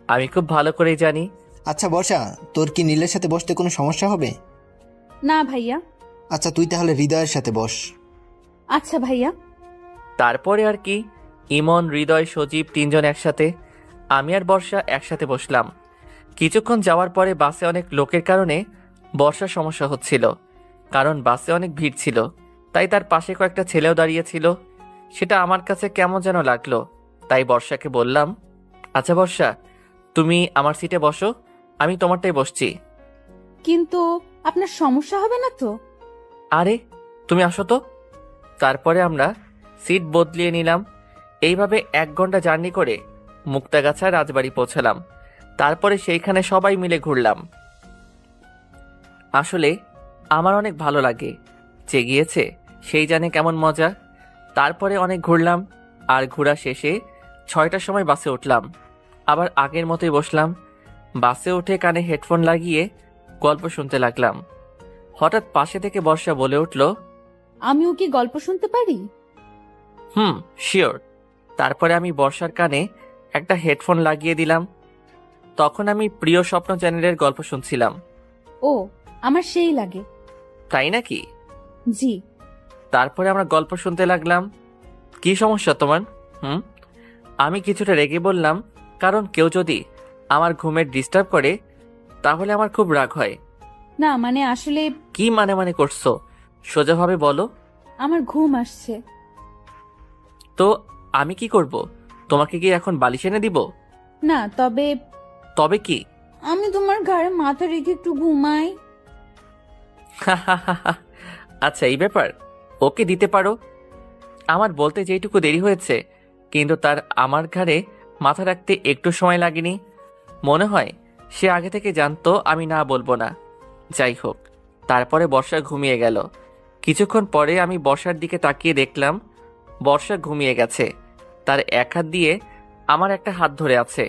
আমি খুব ভালো করেই জানি। আচ্ছা বর্ষা, তোর কি নীলের সাথে বসতে কোনো সমস্যা হবে? না ভাইয়া। আচ্ছা তুই তাহলে হৃদয়ের সাথে বস। আচ্ছা ভাইয়া। তারপরে আর কি, ইমন, হৃদয়, সজীব 3 জন একসাথে, আমি আর বর্ষা একসাথে বসলাম। কিছুক্ষণ যাওয়ার পরে বাসে অনেক লোকের কারণে বর্ষার সমস্যা হচ্ছিল, কারণ বাসে অনেক ভিড় ছিল, তাই তার পাশে কয়েকটা ছেলেও দাঁড়িয়েছিল। সেটা আমার কাছে কেমন যেন লাগলো, তাই বর্ষাকে বললাম, আচ্ছা বর্ষা, তুমি আমার সিটে বসো, আমি তোমারটাই বসছি। কিন্তু আপনার সমস্যা হবে না তো? আরে তুমি আসো তো। তারপরে আমরা সিট বদলিয়ে নিলাম। এইভাবে 1 ঘন্টা জার্নি করে মুক্তাগাছা রাজবাড়ি পৌঁছালাম। তারপরে সেইখানে সবাই মিলে ঘুরলাম। আসলে আমার অনেক ভালো লাগে, যে গিয়েছে সেই জানে কেমন মজা। তারপরে অনেক ঘুরলাম, আর ঘোরা শেষে 6টার সময় বাসে উঠলাম। আবার আগের মতোই বসলাম। বাসে উঠে কানে হেডফোন লাগিয়ে গল্প শুনতে লাগলাম। হঠাৎ পাশে থেকে বর্ষা বলে উঠল, আমিও কি গল্প শুনতে পারি? শিওর। তারপরে আমি বর্ষার কানে একটা হেডফোন লাগিয়ে দিলাম। তখন আমি প্রিয় স্বপ্ন চ্যানেলের গল্প শুনছিলাম। ও, আমার সেই লাগে। তাই নাকি? জি। তারপরে আমরা গল্প শুনতে লাগলাম। কি সমস্যা তোমার? আমি কিছুটা রেগে বললাম, কারণ কেউ যদি আমার ঘুমের ডিস্টার্ব করে তাহলে আমার খুব রাগ হয়। না মানে আসলে। কি মানে করছো? সোজাভাবে বলো। আমার ঘুম আসছে। তো আমি কি করব? তোমাকে কি এখন বালিশ এনে দিব? না, তবে তবে কি? আমি তোমার ঘাড়ে মাথা রেখে একটু ঘুমাই। আচ্ছা, এই ব্যাপার। ওকে দিতে পারো। আমার বলতে যেইটুকু দেরি হয়েছে, কিন্তু তার আমার ঘাড়ে মাথা রাখতে একটু সময় লাগেনি। মনে হয় সে আগে থেকে জানতো আমি না বলবো না। যাই হোক, তারপরে বর্ষা ঘুমিয়ে গেল। কিছুক্ষণ পরে আমি বর্ষার দিকে তাকিয়ে দেখলাম বর্ষা ঘুমিয়ে গেছে। তার এক হাত দিয়ে আমার একটা হাত ধরে আছে।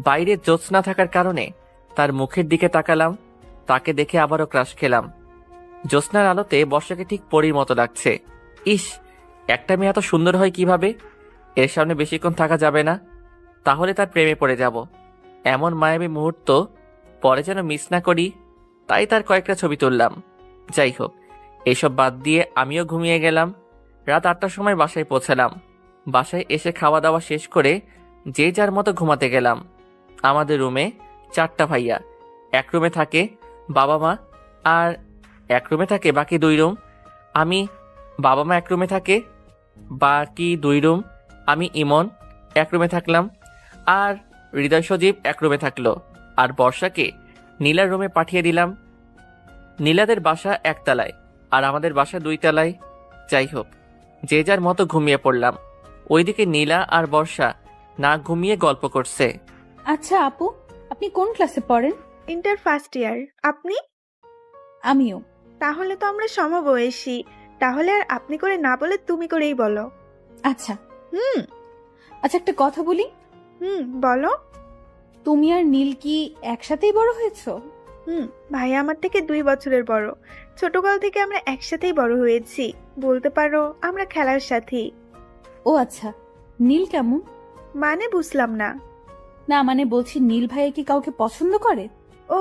বাইরে জ্যোৎস্না থাকার কারণে তার মুখের দিকে তাকালাম। তাকে দেখে আবারও ক্রাশ খেলাম। জ্যোৎস্নার আলোতে বর্ষাকে ঠিক পরীর মতো লাগছে। ইস, একটা মেয়ে এত সুন্দর হয় কিভাবে? এর সামনে বেশিক্ষণ থাকা যাবে না, তাহলে তার প্রেমে পড়ে যাব। এমন মায়াবী মুহূর্ত পরে যেন মিস না করি, তাই তার কয়েকটা ছবি তুললাম। যাই হোক, এইসব বাদ দিয়ে আমিও ঘুমিয়ে গেলাম। রাত 8টার সময় বাসায় পৌঁছালাম। বাসায় এসে খাওয়া দাওয়া শেষ করে যে যার মতো ঘুমাতে গেলাম। আমাদের রুমে 4টা ভাইয়া। এক রুমে থাকে বাবা মা, আর এক রুমে থাকে বাকি 2 রুম। আমি, বাবা মা এক রুমে থাকে, বাকি 2 রুম। আমি ইমন এক রুমে থাকলাম, আর হৃদয় সজীব এক রুমে থাকলো। আর বর্ষাকে নীলার রুমে পাঠিয়ে দিলাম। নীলাদের বাসা 1 তলায়, আর আমাদের বাসা 2 তলায়। যাই হোক, যে যার মতো ঘুমিয়ে পড়লাম। ওইদিকে নীলা আর বর্ষা না ঘুমিয়ে গল্প করছে। আচ্ছা আপু, আপনি কোন ক্লাসে পড়েন? Inter first year. আপনি? আমিও। তাহলে তো আমরা সমবয়সী। তাহলে আর আপনি করে না বলে তুমি করেই বলো। আচ্ছা হুম আচ্ছা, একটা কথা বলি। বলো। তুমি আর নীল কি একসাথেই বড় হয়েছো? ভাই আমার থেকে 2 বছরের বড়। ছোটকাল থেকে আমরা একসাথেই বড় হয়েছি, বলতে পারো আমরা খেলার সাথী। ও আচ্ছা, নীল কেমন? মানে বুঝলাম না। না মানে বলছি, নীল ভাইয়া কি কাউকে পছন্দ করে? ও,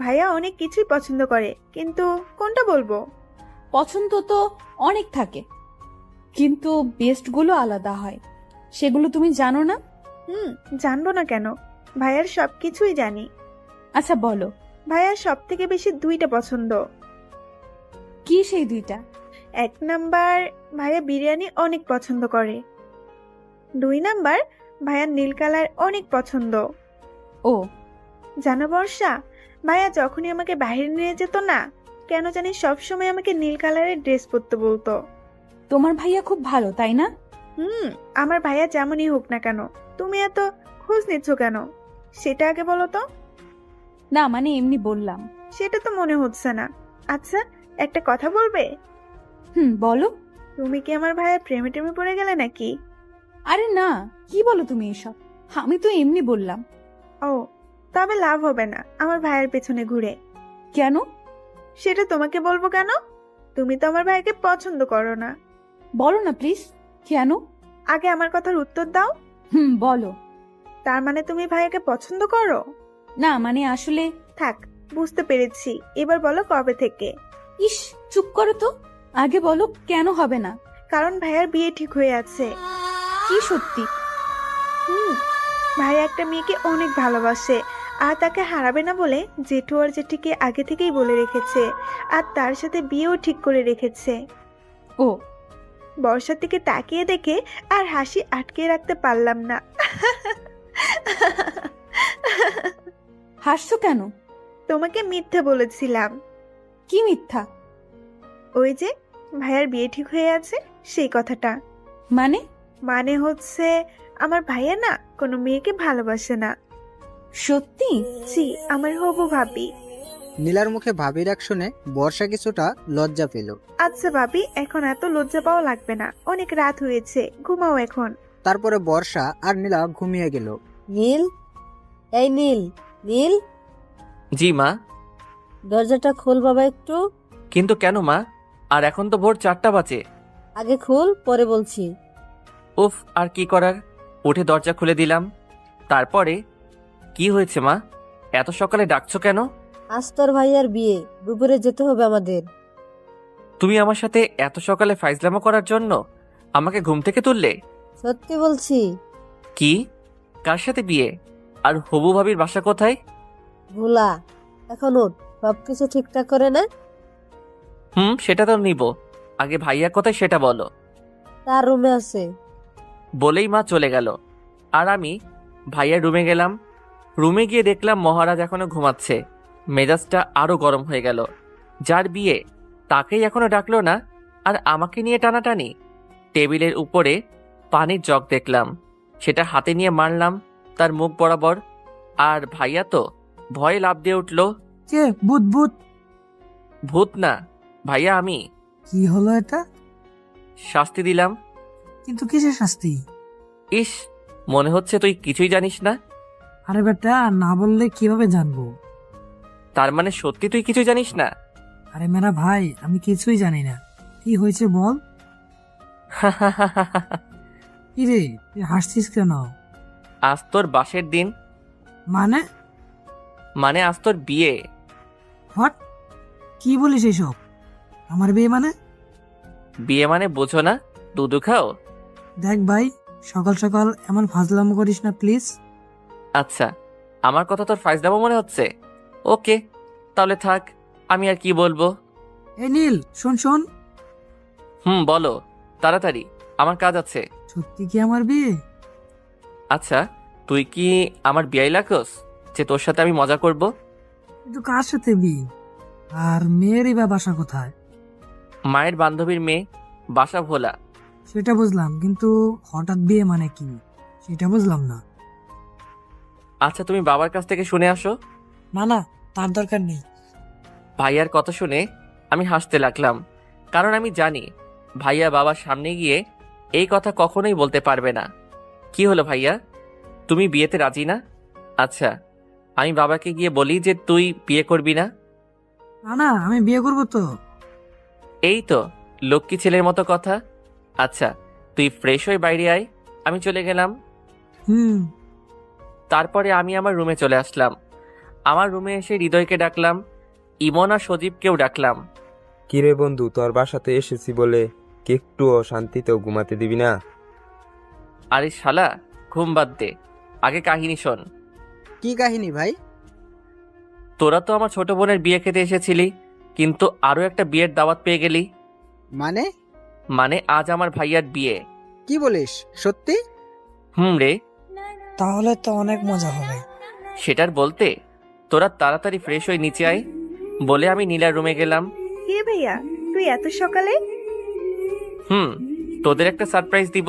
ভাইয়া অনেক কিছুই পছন্দ করে, কিন্তু কোনটা বলবো? পছন্দ তো অনেক থাকে, কিন্তু বেস্ট গুলো আলাদা হয়। সেগুলো তুমি জানো না? জানবো না কেন, ভাইয়ার সবকিছুই জানি। আচ্ছা বলো। ভাইয়ার সব থেকে বেশি 2টা পছন্দ। কি সেই 2টা? 1 নাম্বার, ভাইয়া বিরিয়ানি অনেক পছন্দ করে। 2 নাম্বার, ভাইয়ার নীল কালার অনেক পছন্দ। ও জানো বর্ষা, ভাইয়া যখনই আমাকে বাইরে নিয়ে যেত না, কেন জানি সবসময় আমাকে নীল কালারের ড্রেস পরতে বলতো। তোমার ভাইয়া খুব ভালো, তাই না? আমার ভাইয়া যেমনই হোক না কেন, তুমি এত খোঁজ নিচ্ছ কেন সেটা আগে বলো তো। না মানে এমনি বললাম। সেটা তো মনে হচ্ছে না। আচ্ছা, একটা কথা বলবে? বলো। তুমি কি আমার ভাইয়ের প্রেমে টেমে পড়ে গেলে নাকি? আরে না, কি বলো তুমি এসব? আমি তো এমনি বললাম। ও, তবে লাভ হবে না আমার ভাইয়ের পেছনে ঘুরে। কেন? সেটা তোমাকে বলবো কেন? তুমি তো আমার ভাইকে পছন্দ করো না। বলো না প্লিজ, কেন? আগে আমার কথার উত্তর দাও। বলো। তার মানে তুমি ভাইয়াকে পছন্দ করো না? মানে আসলে থাক, বুঝতে পেরেছি। এবার বলো কবে থেকে? ইস, চুপ করো তো। আগে বলো কেন হবে না? কারণ ভাইয়ার বিয়ে ঠিক হয়ে আছে। কি সত্যি? ভাইয়া একটা মেয়েকে অনেক ভালোবাসে, আর তাকে হারাবে না বলে জেঠু আর জেঠিকে আগে থেকেই বলে রেখেছে, আর তার সাথে বিয়েও ঠিক করে রেখেছে। ও। বর্ষার দিকে তাকিয়ে দেখে আর হাসি আটকে রাখতে পারলাম না। হাসছো কেন? তোমাকে মিথ্যা বলেছিলাম। কি মিথ্যা? ওই যে ভাইয়ার বিয়ে ঠিক হয়ে আছে সেই কথাটা। মানে হচ্ছে আমার ভাইয়া না কোনো মেয়েকে ভালোবাসে না। সত্যি? জি, আমার হবু ভাবি। নীলার মুখে ভাবির এক শুনে বর্ষা কিছুটা লজ্জা পেল। আচ্ছা ভাবি, এখন এত লজ্জা পাওয়া লাগবে না, অনেক রাত হয়েছে, ঘুমাও এখন। তারপরে বর্ষা আর নীলা ঘুমিয়ে গেল। নীল, এই নীল, নীল। জি মা। দরজাটা খোল বাবা একটু। কিন্তু কেন মা? আর এখন তো ভোর 4টা বাজে। আগে খোল, পরে বলছি। উফ, আর কি করার, উঠে দরজা খুলে দিলাম। তারপরে কি হয়েছে মা? এত সকালে ডাকছো কেন? আজ তোর ভাইয়ার বিয়ে, দুপুরে যেতে হবে আমাদের। তুমি আমার সাথে এত সকালে ফাইজলামো করার জন্য আমাকে ঘুম থেকে তুললে? সত্যি বলছি। কি? কার সাথে বিয়ে? আর হবু ভাবির বাসা কোথায়? ভোলা, এখন উঠ, সবকিছু ঠিকঠাক করে না। সেটা তো নিব, আগে ভাইয়া কোথায় সেটা বলো। তার রুমে আছে। বলেই মা চলে গেল, আর আমি ভাইয়ার রুমে গেলাম। রুমে গিয়ে দেখলাম মহারাজ এখনো ঘুমাচ্ছে। মেজাজটা আরো গরম হয়ে গেল। যার বিয়ে তাকেই এখনো ডাকলো না, আর আমাকে নিয়ে টানাটানি। টেবিলের উপরে পানির জগ দেখলাম, সেটা হাতে নিয়ে মারলাম তার মুখ বরাবর। আর ভাইয়া তো ভয়ে লাফ দিয়ে উঠল। কে? ভূত ভূত? ভূত না ভাইয়া, আমি। কি হলো এটা? শাস্তি দিলাম। কিন্তু কিসের শাস্তি? ইস, মনে হচ্ছে তুই কিছুই জানিস না। আরে বেটা, না বললে কিভাবে জানবো? তার মানে সত্যি তুই কিছু জানিস না? আরে মেরা ভাই, আমি কিছুই জানি না। কি হয়েছে বল। কি রে, তুই হাসছিস কেন? আজ তোর বাসের দিন। মানে? মানে আজ তোর বিয়ে। হোয়াট? কি বলিস এইসব? আমার বিয়ে মানে? বিয়ে মানে বোঝো না? দুধু খাও। দেখ ভাই, সকাল সকাল এমন ফাজলামো করিস না প্লিজ। আচ্ছা, আমার কথা তোর ফাইজলামো মনে হচ্ছে? ওকে, তাহলে থাক, আমি আর কি বলবো। এই নীল, শোন শোন। বলো তাড়াতাড়ি, আমার কাজ আছে। সত্যি কি আমার বিয়ে? আচ্ছা, তুই কি আমার বিয়াই লাগোস যে তোর সাথে আমি মজা করব? কিন্তু কার সাথে বিয়ে? আর মেয়েরই বা বাসা কোথায়? মায়ের বান্ধবীর মেয়ে, বাসা ভোলা। সেটা বুঝলাম, কিন্তু হঠাৎ বিয়ে মানে কি সেটা বুঝলাম না। আচ্ছা, তুমি বাবার কাছ থেকে শুনে আসো। না না, তার দরকার নেই। ভাইয়ার কথা শুনে আমি হাসতে লাগলাম, কারণ আমি জানি ভাইয়া বাবার সামনে গিয়ে এই কথা কখনোই বলতে পারবে না। কি হলো ভাইয়া, তুমি বিয়েতে রাজি না? আচ্ছা, আমি বাবাকে গিয়ে বলি যে তুই বিয়ে করবি না। না না, আমি বিয়ে করবো তো। এই তো লক্ষ্মী ছেলের মতো কথা। আচ্ছা, তুই ফ্রেশ হয়ে বাইরে আয়, আমি চলে গেলাম। তারপরে আমি আমার রুমে চলে আসলাম। আমার রুমে এসে হৃদয়কে ডাকলাম, ইমন আর সজীবকেও ডাকলাম। কিরে বন্ধু, তোর বাসাতে এসেছি বলে কি একটুও শান্তিতেও ঘুমাতে দিবি না? আরে শালা, ঘুম বাদ দে, আগে কাহিনী শোন। কি কাহিনী ভাই? তোরা তো আমার ছোট বোনের বিয়ে খেতে এসেছিলি, কিন্তু আরো একটা বিয়ের দাওয়াত পেয়ে গেলি। মানে? মানে আজ আমার ভাইয়ার বিয়ে। কি বলিস, সত্যি? রে। তাহলে তো অনেক মজা হবে। সেটার বলতে, তোরা তাড়াতাড়ি ফ্রেশ হয়ে নিচে আয় বলে আমি নীলার রুমে গেলাম। কে ভাইয়া, তুই এত সকালে? তোদের একটা সারপ্রাইজ দিব।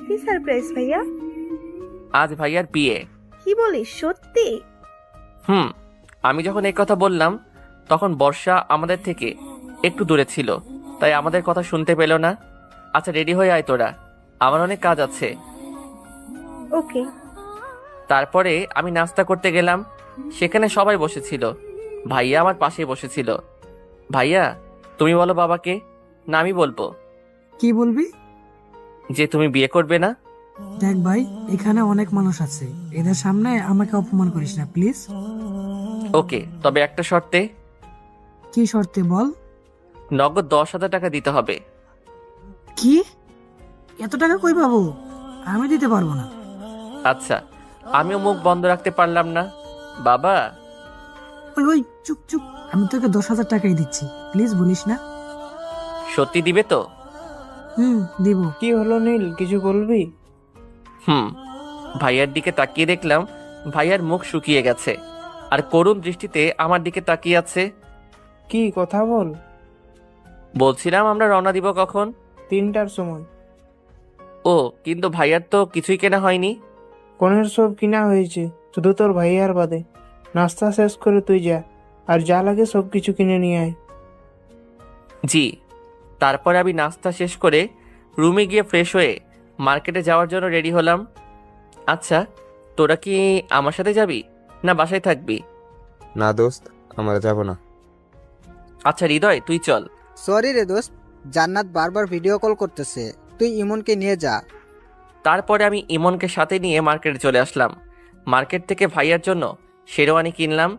কি সারপ্রাইজ ভাইয়া? আজ ভাইয়ার বিয়ে। কি বলিস, সত্যি? আমি যখন এই কথা বললাম তখন বর্ষা আমাদের থেকে একটু দূরে ছিল, তাই আমাদের কথা শুনতে পেল না। আচ্ছা, রেডি হয়ে আয় তোরা, আমার অনেক কাজ আছে। ওকে। তারপরে আমি নাস্তা করতে গেলাম, সেখানে সবাই বসেছিল। ভাইয়া আমার পাশে বসেছিল। ভাইয়া, তুমি বলো বাবাকে, না আমি বলবো? কি বলবি? যে তুমি বিয়ে করবে না। দেখ ভাই, এখানে অনেক মানুষ আছে, এদের সামনে আমাকে অপমান করিস না প্লিজ। ওকে, তবে একটা শর্তে। কি শর্তে বল? নগদ 10,000 টাকা দিতে হবে। কি? এত টাকা কই পাবো? আমি দিতে পারবো না। আচ্ছা, আমিও মুখ বন্ধ রাখতে পারলাম না। বাবা। ওই চুপ চুপ, আমি তোকে 10,000 টাকাই দিচ্ছি, প্লিজ বলিস না। সত্যি দিবে তো? দিব। কি হলো নীল, কিছু বলবি? ভাইয়ার দিকে তাকিয়ে দেখলাম ভাইয়ার মুখ শুকিয়ে গেছে, আর করুণ দৃষ্টিতে আমার দিকে তাকিয়ে আছে। কি কথা বল। বলছিলাম আমরা রওনা দিব কখন? 3টার সময়। ও, কিন্তু ভাইয়ার তো কিছুই কেনা হয়নি। কনের সব কিনা হয়েছে, শুধু তোর ভাইয়ার বাদে। নাস্তা শেষ করে তুই যা, আর যা লাগে সব কিছু কিনে নিয়ে আয়। জি। তারপরে আমি নাস্তা শেষ করে রুমে গিয়ে ফ্রেশ হয়ে মার্কেটে যাওয়ার জন্য রেডি হলাম। আচ্ছা, তোরা কি আমার সাথে যাবি না বাসায় থাকবি? না দোস্ত, আমরা যাব না। আচ্ছা হৃদয়, তুই চল। সরি রে দোস্ত, জান্নাত বারবার ভিডিও কল করতেছে, তুই ইমনকে নিয়ে যা। তারপরে আমি ইমনকে সাথে নিয়ে মার্কেটে চলে আসলাম। মার্কেট থেকে ভাইয়ার জন্য শেরওয়ানি কিনলাম,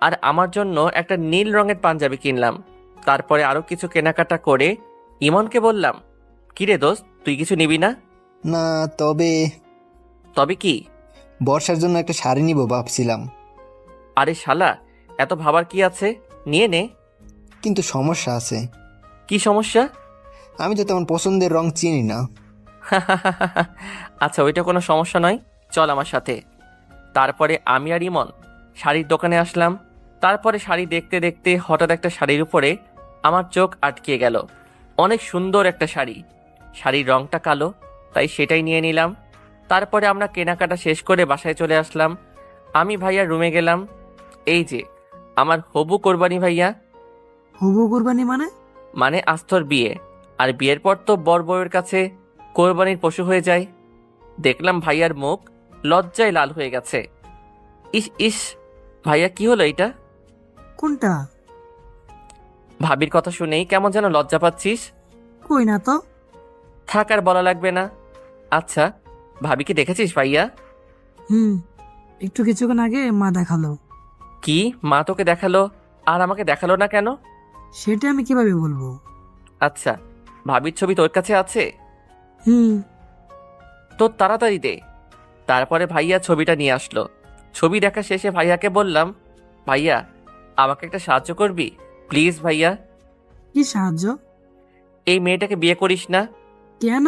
আর আমার জন্য একটা নীল রঙের পাঞ্জাবি কিনলাম। তারপরে আরো কিছু কেনাকাটা করে ইমনকে বললাম, কিরে দোস্ত, তুই কিছু নিবি না? না, তবে কি? বর্ষার জন্য একটা শাড়ি নিব ভাবছিলাম। আরে শালা, এত ভাবার কি আছে, নিয়ে নে। কিন্তু সমস্যা আছে। কি সমস্যা? আমি তো তেমন পছন্দের রং চিনি না। আচ্ছা, ওইটা কোনো সমস্যা নয়, চল আমার সাথে। তারপরে আমি আর ইমন শাড়ির দোকানে আসলাম। তারপরে শাড়ি দেখতে দেখতে হঠাৎ একটা শাড়ির উপরে আমার চোখ আটকে গেল। অনেক সুন্দর একটা শাড়ি, শাড়ির রংটা কালো, তাই সেটাই নিয়ে নিলাম। তারপরে আমরা কেনাকাটা শেষ করে বাসায় চলে আসলাম। আমি ভাইয়ার রুমে গেলাম। এই যে আমার হবু কোরবানি ভাইয়া। হবু কোরবানি মানে? মানে আস্তর বিয়ে, আর বিয়ের পর তো বর বউয়ের কাছে কোরবানির পশু হয়ে যায়। দেখলাম ভাইয়ার মুখ লজ্জায় লাল হয়ে গেছে। ইস ইস ভাইয়া, কি হলো এটা? কোনটা? ভাবির কথা শুনেই কেমন যেন লজ্জা পাচ্ছিস। কই না তো। থাক, আর বলা লাগবে না। আচ্ছা, ভাবিকে দেখেছিস ভাইয়া? একটু কিছুক্ষণ আগে মা দেখালো। কি, মা তোকে দেখালো আর আমাকে দেখালো না কেন? সেটা আমি কিভাবে বলবো? আচ্ছা, ভাবির ছবি তোর কাছে আছে? তোর তাড়াতাড়ি দে। তারপরে ভাইয়া ছবিটা নিয়ে আসলো। ছবি দেখা শেষে ভাইয়াকে বললাম, ভাইয়া আমাকে একটা সাহায্য করবি প্লিজ? ভাইয়া, কি সাহায্য? এই মেয়েটাকে বিয়ে করিস না? কেন?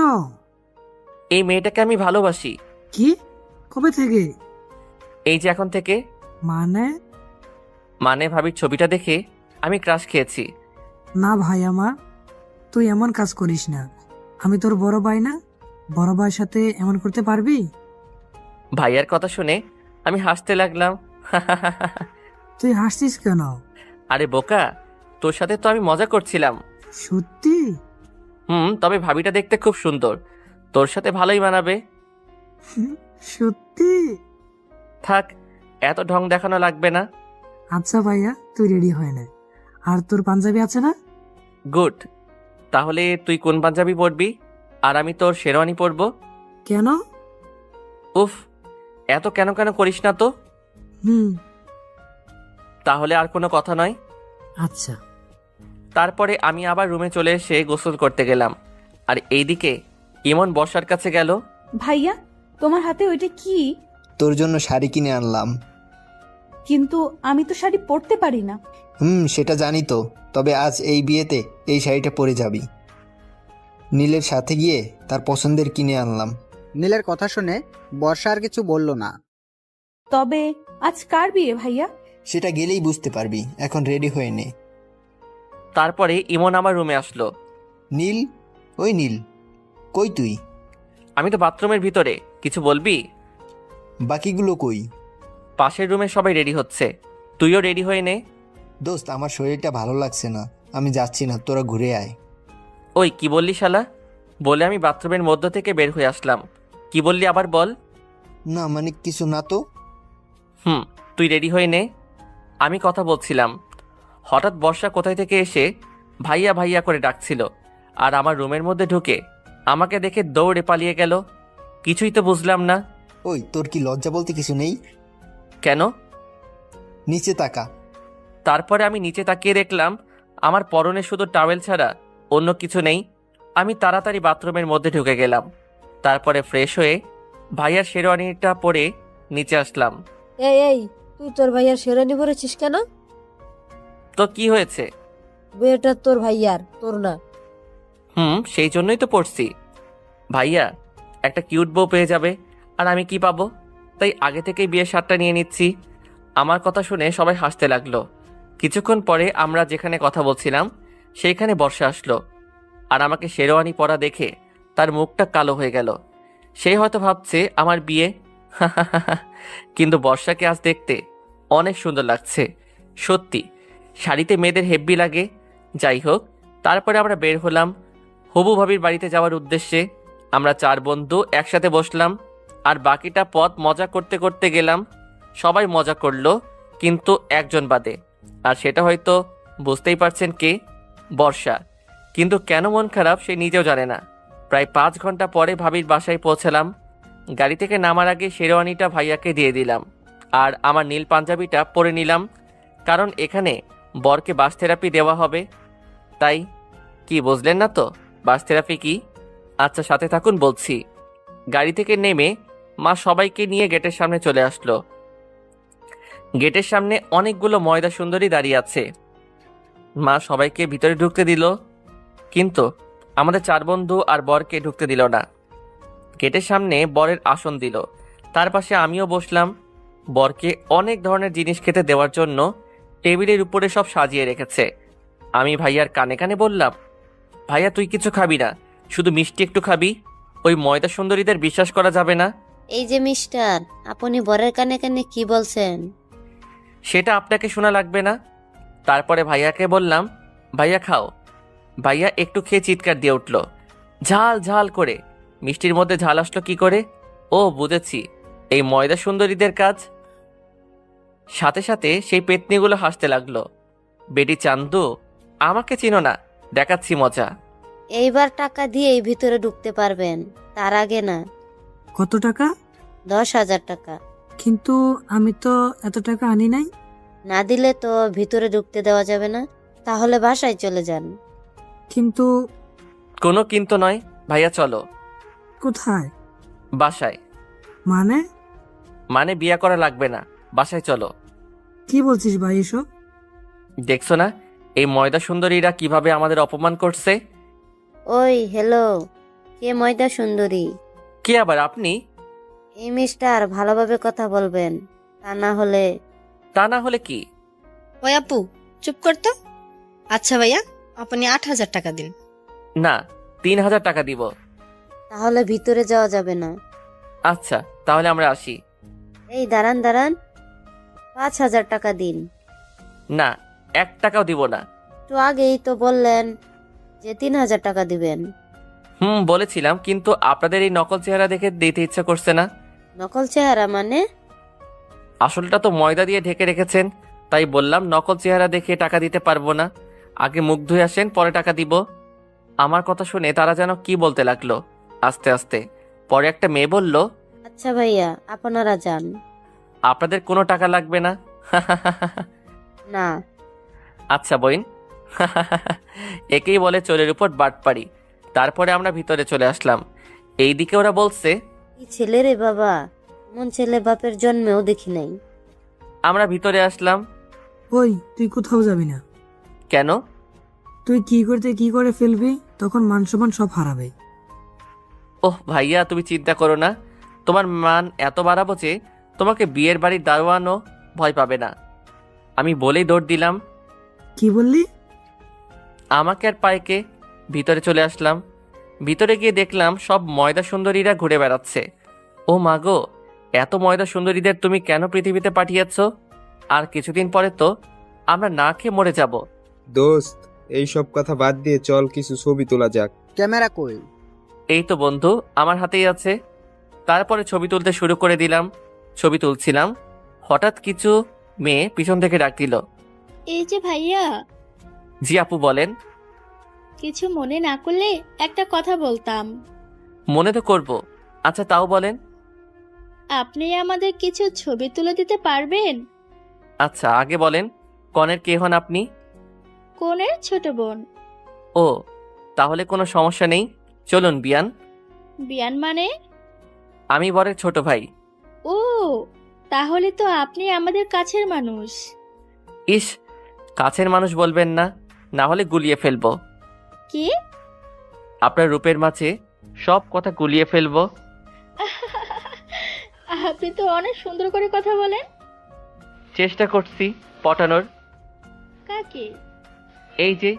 এই মেয়েটাকে আমি ভালোবাসি। কি? কবে থেকে? এই যে এখন থেকে। মানে ভাবির ছবিটা দেখে আমি ক্রাশ খেয়েছি। না ভাই আমার, তুই এমন কাজ করিস না। আমি তোর বড় ভাই না? বড় ভাইয়ের সাথে এমন করতে পারবি? ভাইয়ার কথা শুনে আমি হাসতে লাগলাম। তুই হাসছিস কেন? আরে বোকা, তোর সাথে তো আমি মজা করছিলাম। সত্যি? তবে ভাবিটা দেখতে খুব সুন্দর, তোর সাথে ভালোই মানাবে। সত্যি? থাক, এত ঢং দেখানো লাগবে না। আচ্ছা ভাইয়া, তুই রেডি হয় না? আর তোর পাঞ্জাবি আছে না? গুড। তাহলে তুই কোন পাঞ্জাবি পরবি আর আমি তোর শেরওয়ানি পরবো? কেন? উফ, এত কেন কেন করিস না তো। তাহলে আর কোনো কথা নয়। আচ্ছা। তারপরে আমি আবার রুমে চলে এসে গোসল করতে গেলাম। আর এইদিকে ইমন বর্ষার কাছে গেল। ভাইয়া, তোমার হাতে ওইটা কি? তোর জন্য শাড়ি কিনে আনলাম। কিন্তু আমি তো শাড়ি পরতে পারি না। সেটা জানি তো, তবে আজ এই বিয়েতে এই শাড়িটা পরে যাবি। নীলের সাথে গিয়ে তার পছন্দের কিনে আনলাম। নীলের কথা শুনে বর্ষা আর কিছু বলল না। তবে আজ কার বিয়ে ভাইয়া? সেটা গেলেই বুঝতে পারবি, এখন রেডি হয়ে নে। তারপরে ইমন আমার রুমে আসলো। নীল, ওই নীল, কই তুই? আমি তো বাথরুমের ভিতরে, কিছু বলবি? বাকিগুলো কই? পাশের রুমে সবাই রেডি হচ্ছে, তুইও রেডি হয়ে নে। দোস্ত, আমার শরীরটা ভালো লাগছে না, আমি যাচ্ছি না, তোরা ঘুরে আয়। ওই কি বললি শালা? বলে আমি বাথরুমের মধ্য থেকে বের হয়ে আসলাম। কি বললি আবার বল? না মানে কিছু না তো। তুই রেডি হয়ে নে, আমি কথা বলছিলাম। হঠাৎ বর্ষা কোথায় থেকে এসে ভাইয়া ভাইয়া করে ডাকছিল, আর আমার রুমের মধ্যে ঢুকে আমাকে দেখে দৌড়ে পালিয়ে গেল। কিছুই তো বুঝলাম না। ওই, তোর কি লজ্জা বলতে কিছু নেই? কেন? নিচে তাকা। তারপরে আমি নিচে তাকিয়ে দেখলাম আমার পরনে শুধু টাওয়েল ছাড়া অন্য কিছু নেই। আমি তাড়াতাড়ি বাথরুমের মধ্যে ঢুকে গেলাম। তারপরে ফ্রেশ হয়ে ভাইয়ার শেরওয়ানিটা পরে নিচে আসলাম। এই তুই তোর ভাইয়ার শেরওয়ানি পরেছিস কেন? তো কি হয়েছে? বিয়েটা তোর ভাইয়ার, তোর না। সেই জন্যই তো পড়ছি। ভাইয়া একটা কিউট বউ পেয়ে যাবে, আর আমি কি পাবো? তাই আগে থেকেই বিয়ের শার্টটা নিয়ে নিচ্ছি। আমার কথা শুনে সবাই হাসতে লাগলো। কিছুক্ষণ পরে আমরা যেখানে কথা বলছিলাম সেইখানে বর্ষা আসলো, আর আমাকে শেরওয়ানি পরা দেখে তার মুখটা কালো হয়ে গেল। সে হয়তো ভাবছে আমার বিয়ে। কিন্তু বর্ষাকে আজ দেখতে অনেক সুন্দর লাগছে। সত্যি শাড়িতে মেয়েদের হেব্বি লাগে। যাই হোক, তারপরে আমরা বের হলাম হবু ভাবির বাড়িতে যাওয়ার উদ্দেশ্যে। আমরা 4 বন্ধু একসাথে বসলাম, আর বাকিটা পথ মজা করতে করতে গেলাম। সবাই মজা করলো, কিন্তু একজন বাদে, আর সেটা হয়তো বুঝতেই পারছেন কে? বর্ষা। কিন্তু কেন মন খারাপ সে নিজেও জানে না। প্রায় 5 ঘন্টা পরে ভাবির বাসায় পৌঁছালাম। গাড়ি থেকে নামার আগে শেরওয়ানিটা ভাইয়াকে দিয়ে দিলাম, আর আমার নীল পাঞ্জাবিটা পরে নিলাম, কারণ এখানে বরকে বাস থেরাপি দেওয়া হবে। তাই কি বুঝলেন না তো বাস থেরাপি কি? আচ্ছা সাথে থাকুন, বলছি। গাড়ি থেকে নেমে মা সবাইকে নিয়ে গেটের সামনে চলে আসলো। গেটের সামনে অনেকগুলো ময়দা সুন্দরী দাঁড়িয়ে আছে। মা সবাইকে ভিতরে ঢুকতে দিল, কিন্তু আমাদের 4 বন্ধু আর বরকে ঢুকতে দিল না। গেটের সামনে বরের আসন দিল, তার পাশে আমিও বসলাম। বরকে অনেক ধরনের জিনিস খেতে দেওয়ার জন্য টেবিলের উপরে সব সাজিয়ে রেখেছে। আমি ভাইয়ার কানে কানে বললাম, ভাইয়া তুই কিছু খাবি না, শুধু মিষ্টি একটু খাবি। ওই ময়দা সুন্দরীদের বিশ্বাস করা যাবে না। এই যে মিস্টার, আপনি বরের কানে কানে কি বলছেন? সেটা আপনাকে শোনা লাগবে না। তারপরে ভাইয়াকে বললাম, ভাইয়া খাও। ভাইয়া একটু খেয়ে চিৎকার দিয়ে উঠল, ঝাল ঝাল করে। মিষ্টির মধ্যে ঝাল আসলো কি করে? ও বুঝেছি, এই ময়দা সুন্দরীদের কাজ। সাথে সাথে সেই পেতনিগুলো হাসতে লাগলো। বেটি চান্দু, আমাকে চিনো না, দেখাচ্ছি মজা। এইবার টাকা দিয়েই ভিতরে ঢুকতে পারবেন, তার আগে না। কত টাকা? 10,000 টাকা। কিন্তু আমি তো এত টাকা আনি নাই। না দিলে তো ভিতরে ঢুকতে দেওয়া যাবে না। তাহলে বাসায় চলে যান। কিন্তু কোনো কিন্তু নয়, ভাইয়া চলো। কোথায়? বাসায়। মানে? মানে বিয়ে করা লাগবে না, বাসায় চলো। কি বলছিস ভাই এসব? দেখছো না এই ময়দা সুন্দরীরা কিভাবে আমাদের অপমান করছে? ওই হ্যালো, কে ময়দা সুন্দরী? কে আবার আপনি? এই মিস্টার, ভালোভাবে কথা বলবেন, তা না হলে কি? ওই আপু চুপ করতো। আচ্ছা ভাইয়া, আপনি 8,000 টাকা দিন। না, 3,000 টাকা দিব। তাহলে ভিতরে যাওয়া যাবে না। আচ্ছা তাহলে আমরা আসি। এই দাঁড়ান দাঁড়ান, 5,000 টাকা দিন। না, 1 টাকাও দিব না। তো আগেই তো বললেন যে 3,000 টাকা দিবেন। বলেছিলাম, কিন্তু আপনাদের এই নকল চেহারা দেখে দিতে ইচ্ছা করছে না। নকল চেহারা মানে? আসলটা তো ময়দা দিয়ে ঢেকে রেখেছেন, তাই বললাম নকল চেহারা দেখে টাকা দিতে পারবো না। আগে মুখ ধুয়ে আসেন, পরে টাকা দিব। আমার কথা শুনে তারা যেন কি বলতে লাগলো আস্তে আস্তে। পরে একটা মেয়ে বলল, আচ্ছা ভাইয়া, আপনারা যান। আপনাদের কোনো টাকা লাগবে না। না। আচ্ছা বইন। একেই বলে চোরের উপর বাটপাড়ি। তারপরে আমরা ভিতরে চলে আসলাম। এইদিকে ওরা বলছে, কি ছেলে রে বাবা, এমন ছেলে বাপের জন্মেও দেখি নাই। আমরা ভিতরে আসলাম। ওই তুই কোথাও যাবি না। কেন? তুই কি করে ফেলবি, তখন মান সম্মান সব হারাবে। ওহ ভাইয়া, তুমি চিন্তা করো না। তোমার মান এত বাড়াবো যে তোমাকে বিয়ের বাড়ির দারোয়ানও ভয় পাবে না। আমি বলেই দৌড় দিলাম। কি বললি? আমাকে আর পায়কে ভিতরে চলে আসলাম। ভিতরে গিয়ে দেখলাম সব ময়দা সুন্দরীরা ঘুরে বেড়াচ্ছে। ও মাগো, এত ময়দা সুন্দরীদের তুমি কেন পৃথিবীতে পাঠিয়েছ? আর কিছুদিন পরে তো আমরা না খেয়ে মরে যাব। দোস্ত, এই সব কথা বাদ দিয়ে চল কিছু ছবি তোলা যাক। ক্যামেরা কই? এই তো বন্ধু, আমার হাতেই আছে। তারপরে ছবি তুলতে শুরু করে দিলাম। ছবি তুলছিলাম, হঠাৎ কিছু মেয়ে পিছন থেকে ডাক দিল। এই যে ভাইয়া। জি আপু বলেন। কিছু মনে না করলে একটা কথা বলতাম। মনে তো করব। আচ্ছা তাও বলেন। আপনি আমাদের কিছু ছবি তুলে দিতে পারবেন? আচ্ছা আগে বলেন, কনের কে হন আপনি? কোনের ছোট বোন। ও, তাহলে কোনো সমস্যা নেই, চলুন বিয়ান। বিয়ান মানে? আমি বরের ছোট ভাই। ও, তাহলে তো আপনি আমাদের কাছের মানুষ। ইস, কাছের মানুষ বলবেন না, না হলে গুলিয়ে ফেলবো। কি? আপনার রূপের মাঝে সব কথা গুলিয়ে ফেলবো। আপনি তো অনেক সুন্দর করে কথা বলেন। চেষ্টা করছি পটানোর। কাকে? এই যে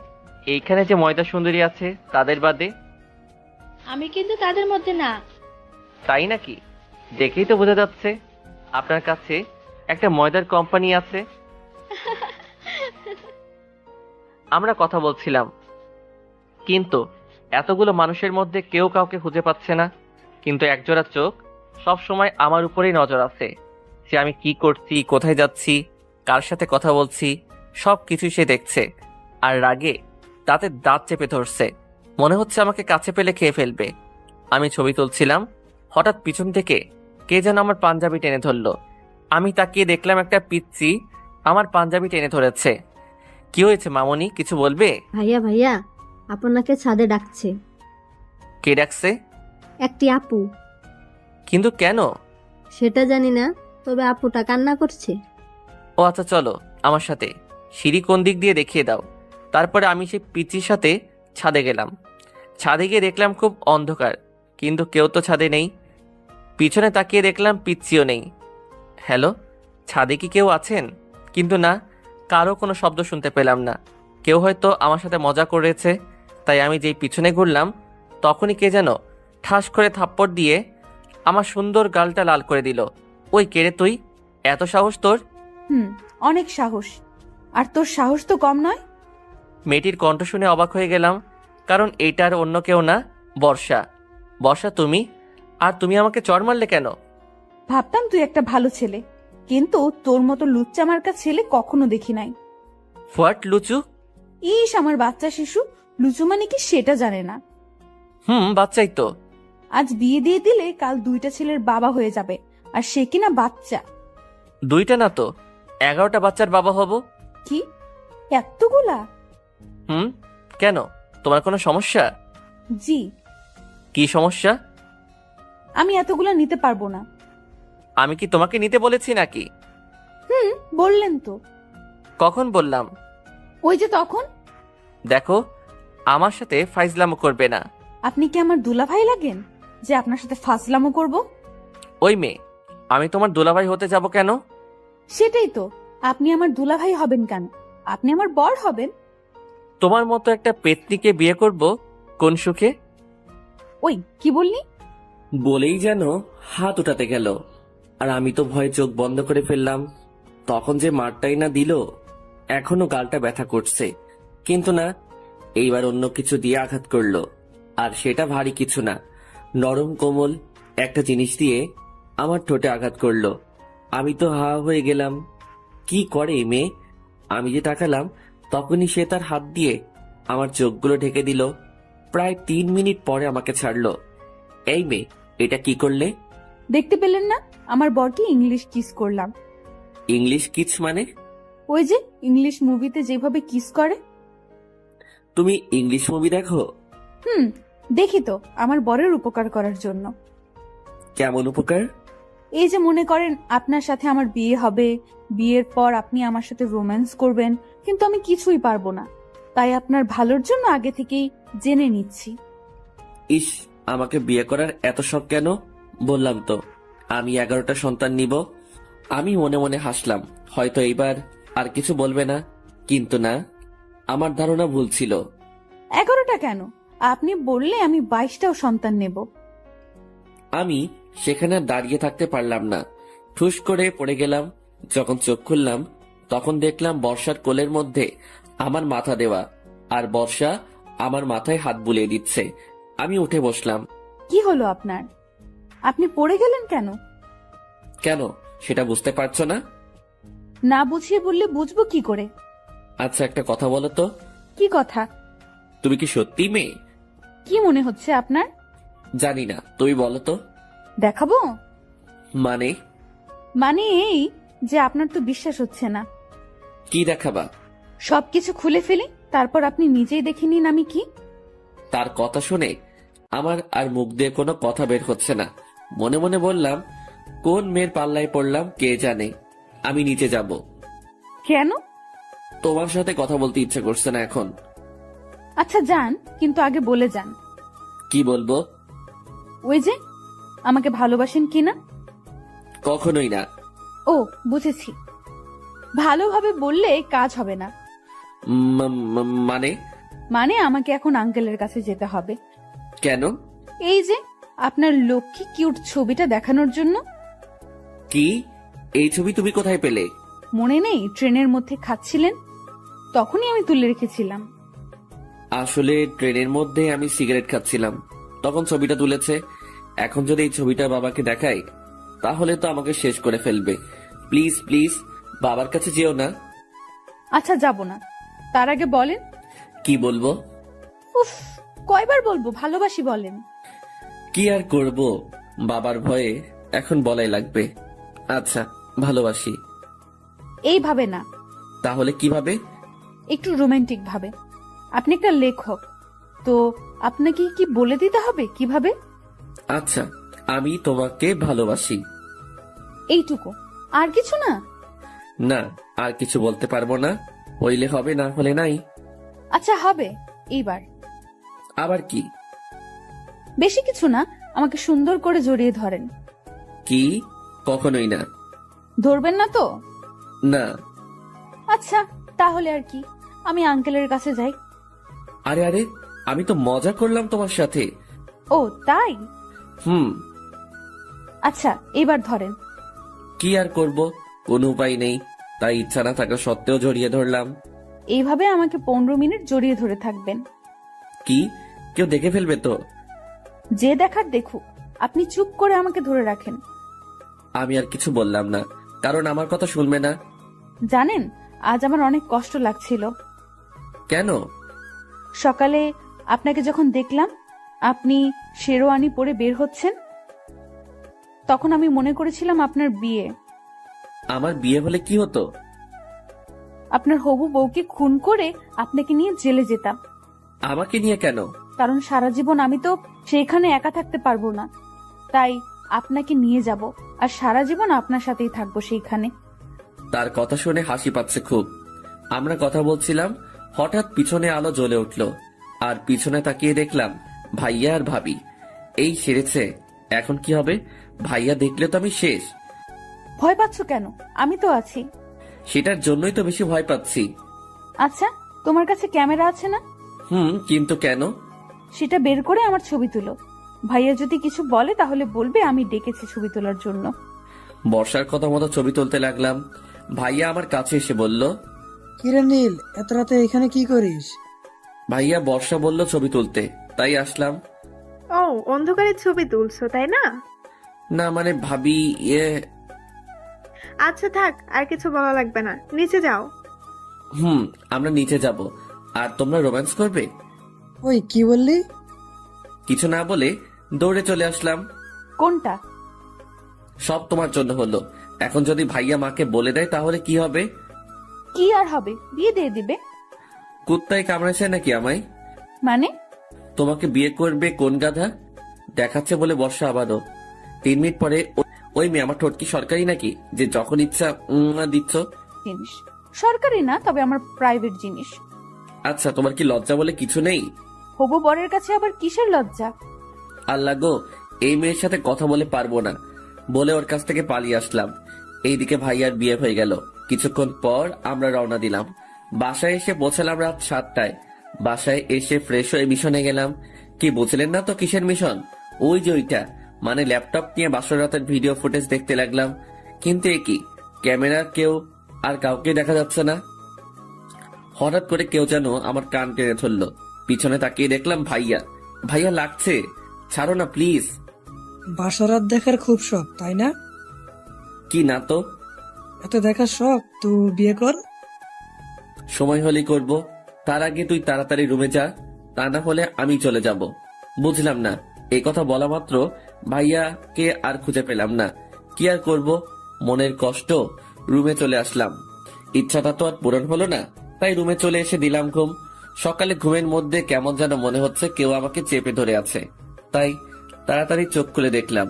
এইখানে যে ময়দা সুন্দরী আছে তাদের বাদে। আমি কিন্তু তাদের মধ্যে না। তাই নাকি? দেখেই তো বোঝা যাচ্ছে আপনার কাছে একটা ময়দার কোম্পানি আছে। আমরা কথা বলছিলাম, কিন্তু এতগুলো মানুষের মধ্যে কেউ কাউকে খুঁজে পাচ্ছে না। কিন্তু একজোড়া চোখ সব সময় আমার উপরেই নজর আছে, যে আমি কি করছি, কোথায় যাচ্ছি, কার সাথে কথা বলছি, সব কিছুই সে দেখছে। আর রাগে তাতে দাঁত চেপে ধরছে, মনে হচ্ছে আমাকে কাছে পেলে খেয়ে ফেলবে। আমি ছবি তুলছিলাম, হঠাৎ পিছন থেকে কে যেন আমার পাঞ্জাবি টেনে ধরলো। আমি তাকিয়ে দেখলাম একটা পিচ্চি আমার পাঞ্জাবি টেনে ধরেছে। কি হয়েছে মামনি, কিছু বলবে? ভাইয়া ভাইয়া, আপনাকে ছাদে ডাকছে। কে ডাকছে? একটি আপু। কিন্তু কেন? সেটা জানি না, তবে আপুটা কান্না করছে। ও আচ্ছা, চলো আমার সাথে। সিঁড়ি কোন দিক দিয়ে দেখিয়ে দাও। তারপরে আমি সেই পিচ্চির সাথে ছাদে গেলাম। ছাদে গিয়ে দেখলাম খুব অন্ধকার, কিন্তু কেউ তো ছাদে নেই। পিছনে তাকিয়ে দেখলাম পিচ্চিও নেই। হ্যালো, ছাদে কি কেউ আছেন? কিন্তু না, কারো কোনো শব্দ শুনতে পেলাম না। কেউ হয়তো আমার সাথে মজা করেছে, তাই আমি যেই পিছনে ঘুরলাম তখনই কে যেন ঠাস করে থাপ্পড় দিয়ে আমার সুন্দর গালটা লাল করে দিল। ওই কে রে তুই? এত সাহস তোর? অনেক সাহস। আর তোর সাহস তো কম নয়। মেয়েটির কণ্ঠ শুনে অবাক হয়ে গেলাম, কারণ এইটার অন্য কেউ না, বর্ষা। বর্ষা তুমি? আর তুমি আমাকে চড় মারলে কেন? ভাবতাম তুই একটা ভালো ছেলে, কিন্তু তোর মতো লুচ্চা মার্কা ছেলে কখনো দেখি নাই। হোয়াট লুচু? ইস, আমার বাচ্চা শিশু। লুচু মানে কি সেটা জানে না। বাচ্চাই তো। আজ বিয়ে দিয়ে দিলে কাল 2টা ছেলের বাবা হয়ে যাবে, আর সে কিনা বাচ্চা। 2টা না তো 11টা বাচ্চার বাবা হব। কি এতগুলা? কেন, তোমার কোনো সমস্যা? জি। কি সমস্যা? আমি এতগুলা নিতে পারবো না। আমি কি তোমাকে নিতে বলেছি নাকি? বললেন তো। কখন বললাম? ওই যে তখন। দেখো, আমার সাথে ফাইজলামো করবে না। আপনি কি আমার দুলাভাই লাগেন যে আপনার সাথে ফাজলামো করব? ওই মেয়ে, আমি তোমার দুলাভাই হতে যাব কেন? সেটাই তো, আপনি আমার দুলাভাই হবেন কেন? আপনি আমার বর হবেন। তোমার মতো একটা পেতনিকে বিয়ে করব কোন সুখে? ওই কি বললি? বলেই যেন হাত উঠাতে গেল, আর আমি তো ভয়ে চোখ বন্ধ করে ফেললাম। তখন যে মারটাই না দিল, এখনো গালটা ব্যথা করছে। কিন্তু না, এইবার অন্য কিছু দিয়ে আঘাত করলো, আর সেটা ভারী কিছু না, নরম কোমল একটা জিনিস দিয়ে আমার ঠোঁটে আঘাত করলো। আমি তো হা হয়ে গেলাম। কি করে এই মেয়ে? আমি যে তাকালাম তখনই সে তার হাত দিয়ে আমার চোখগুলো ঢেকে দিল। প্রায় 3 মিনিট পরে আমাকে ছাড়লো। এই মেয়ে, এটা কি করলে? দেখতে পেলেন না আমার বরকে ইংলিশ কিস করলাম। ইংলিশ কিস মানে? ওই যে ইংলিশ মুভিতে যেভাবে কিস করে। তুমি ইংলিশ মুভি দেখো? দেখি তো, আমার বরের উপকার করার জন্য। কেমন উপকার? এই যে মনে করেন আপনার সাথে আমার বিয়ে হবে, বিয়ের পর আপনি আমার সাথে রোম্যান্স করবেন, কিন্তু আমি কিছুই পারবো না, তাই আপনার ভালোর জন্য আগে থেকেই জেনে নিচ্ছি। ইস, আমাকে বিয়ে করার এত শখ কেন? বললাম তো আমি 11টা সন্তান নিব। আমি মনে মনে হাসলাম, হয়তো এইবার আর কিছু বলবে না। কিন্তু না, আমার ধারণা ভুল ছিল। 11টা কেন? আপনি বললে আমি 22টাও সন্তান নেব। আমি সেখানে দাঁড়িয়ে থাকতে পারলাম না, ঠুস করে পড়ে গেলাম। যখন চোখ খুললাম তখন দেখলাম বর্ষার কোলের মধ্যে আমার মাথা দেওয়া, আর বর্ষা আমার মাথায় হাত বুলিয়ে দিচ্ছে। আমি উঠে বসলাম। কি হলো আপনার? আপনি পড়ে গেলেন কেন? কেন, সেটা বুঝতে পারছো না? না বুঝিয়ে বললে বুঝবো কি করে? আচ্ছা, একটা কথা বলো তো। কি কথা? তুমি কি সত্যি মেয়ে? কি মনে হচ্ছে আপনার? জানি না, তুমি বলো তো। দেখাবো? মানে? মানে এই যে আপনার তো বিশ্বাস হচ্ছে না। কি দেখাবা? সবকিছু খুলে ফেলি, তারপর আপনি নিজেই দেখে নিন আমি কি। তার কথা শুনে আমার আর মুখ দিয়ে কোনো কথা বের হচ্ছে না। মনে মনে বললাম, কোন মেয়ের পাল্লায় পড়লাম কে জানে। আমি নিচে যাব। কেন? তোমার সাথে কথা বলতে ইচ্ছে করছে না এখন। আচ্ছা যান, কিন্তু আগে বলে যান। কি বলবো? ওই যে আমাকে ভালোবাসেন কিনা? কখনোই না। ও বুঝেছি, ভালোভাবে বললে কাজ হবে না। মানে? মানে আমাকে এখন আঙ্কেলের কাছে যেতে হবে। কেন? এই যে আপনার লক্ষ্মী কিউট ছবিটা দেখানোর জন্য। কি? এই ছবি তুমি কোথায় পেলে? মনে নেই ট্রেনের মধ্যে খাচ্ছিলেন, তখনই আমি তুলে রেখেছিলাম। আসলে ট্রেনের মধ্যে আমি সিগারেট খাচ্ছিলাম, তখন ছবিটা তুলেছে। এখন যদি এই ছবিটা বাবাকে দেখাই তাহলে তো আমাকে শেষ করে ফেলবে। প্লিজ প্লিজ, বাবার কাছে যেও না। আচ্ছা যাব না, তার আগে বলেন। কি বলবো? উফ, কয়বার বলবো ভালোবাসি বলেন। কি আর করব, বাবার ভয়ে এখন বলাই লাগবে। আচ্ছা, ভালোবাসি। এইভাবে না। তাহলে কিভাবে? একটু রোমান্টিক ভাবে। আপনি একটা লেখক, তো আপনাকে কি বলে দিতে হবে কিভাবে? আচ্ছা, আমি তোমাকে ভালোবাসি। এইটুকু, আর কিছু না? না, আর কিছু বলতে পারবো না। হইলে হবে, না হলে নাই। আচ্ছা হবে, এইবার। আবার কি? বেশি কিছু না, আমাকে সুন্দর করে জড়িয়ে ধরেন। কি? কখনোই না। ধরবেন না তো? না। আচ্ছা তাহলে আর কি, আমি আঙ্কেলের কাছে যাই। আরে আরে, আমি তো মজা করলাম তোমার সাথে। ও তাই? হুম। আচ্ছা এবার ধরেন। কি আর করব, কোনো উপায় নেই, তাই ইচ্ছা না থাকা সত্ত্বেও জড়িয়ে ধরলাম। এইভাবে আমাকে 15 মিনিট জড়িয়ে ধরে থাকবেন। কি, কেউ দেখে ফেলবে তো? যে দেখার দেখুক, আপনি চুপ করে আমাকে ধরে রাখেন। আমি আর কিছু বললাম না, কারণ আমার কথা শুনবে না। জানেন, আজ আমার অনেক কষ্ট লাগছিল। কেন? সকালে আপনাকে যখন দেখলাম আপনি শেরওয়ানি পরে বের হচ্ছেন, তখন আমি মনে করেছিলাম আপনার বিয়ে। আমার বিয়ে হলে কি হতো? আপনার হবু বউকে খুন করে আপনাকে নিয়ে জেলে যেতাম। আমাকে নিয়ে কেন? কারণ সারা জীবন আমি তো সেখানে একা থাকতে পারবো না, তাই আপনাকে নিয়ে যাব আর সারা জীবন আপনার সাথেই থাকবো সেইখানে। তার কথা শুনে হাসি পাচ্ছে খুব। আমরা কথা বলছিলাম, হঠাৎ পিছনে আলো জ্বলে উঠল, আর পিছনে তাকিয়ে দেখলাম ভাইয়া আর ভাবি। এই সেরেছে, এখন কি হবে? ভাইয়া দেখলে তো আমি শেষ। ভয় পাচ্ছ কেন? আমি তো আছি। সেটার জন্যই তো বেশি ভয় পাচ্ছি। আচ্ছা, তোমার কাছে ক্যামেরা আছে না? কিন্তু কেন? সেটা বের করে আমার ছবি তুলো। ভাইয়া যদি কিছু বলে তাহলে বলবে আমি ডেকেছি ছবি তোলার জন্য। বর্ষার কথা মতো ছবি তুলতে লাগলাম। ভাইয়া আমার কাছে এসে বলল, কিরে নীল, এত রাতে এখানে কি করিস? ভাইয়া বর্ষা বলল ছবি তুলতে, তাই আসলাম। ও, অন্ধকারে ছবি তুলছো তাই না? না মানে ভাবি, আচ্ছা থাক, আর কিছু বলা লাগবে না, নিচে যাও। আমরা নিচে যাব, আর তোমরা রোম্যান্স করবে। ওই কি বললি? কিছু না বলে দৌড়ে চলে আসলাম। কোনটা? সব তোমার জন্য হলো। এখন যদি ভাইয়া মাকে বলে দেয় তাহলে কি হবে? কি আর হবে, বিয়ে দিয়ে দিবে। কুত্তায় কামড়েছে নাকি আমায়? মানে? তোমাকে বিয়ে করবে কোন গাধা? দেখাচ্ছে বলে বর্ষা আবারও। 3 মিনিট পরে, ওই মেয়ে আমার ঠোঁট কি সরকারি নাকি যে যখন ইচ্ছা দিচ্ছ? জিনিস সরকারি না, তবে আমার প্রাইভেট জিনিস। আচ্ছা, তোমার কি লজ্জা বলে কিছু নেই? হবু বরের কাছে আবার কিসের লজ্জা? আল্লাহ গো, এই মেয়ের সাথে কথা বলে পারবো না বলে ওর কাছ থেকে পালিয়ে আসলাম। এইদিকে ভাইয়ার বিয়ে হয়ে গেল। কিছুক্ষণ পর আমরা রওনা দিলাম। বাসায় এসে পৌঁছালাম রাত 7টায়। বাসায় এসে ফ্রেশ হয়ে মিশনে গেলাম। কি বুঝলেন না তো কিসের মিশন? ওই যে ওইটা, মানে ল্যাপটপ নিয়ে বাসর রাতের ভিডিও ফুটেজ দেখতে লাগলাম। কিন্তু এ কি, ক্যামেরা কেউ আর কাউকে দেখা যাচ্ছে না। হঠাৎ করে কেউ যেন আমার কান টেনে ধরলো। পিছনে তাকিয়ে দেখলাম ভাইয়া। ভাইয়া লাগছে, ছাড়ো না প্লিজ। বাসরাত দেখার খুব শখ তাই না? কি না তো? এত দেখার শখ, তুই বিয়ে কর। সময় হলেই করব, তার আগে তুই তাড়াতাড়ি রুমে যা, তা না হলে আমি চলে যাব। বুঝলাম না, এই কথা বলা মাত্র ভাইয়াকে আর খুঁজে পেলাম না। কি আর করব, মনের কষ্ট। রুমে চলে আসলাম। ইচ্ছাটা তো আর পূরণ হলো না, তাই রুমে চলে এসে দিলাম ঘুম। সকালে ঘুমের মধ্যে কেমন যেন মনে হচ্ছে কেউ আমাকে চেপে ধরে আছে, তাই তাড়াতাড়ি চোখ খুলে দেখলাম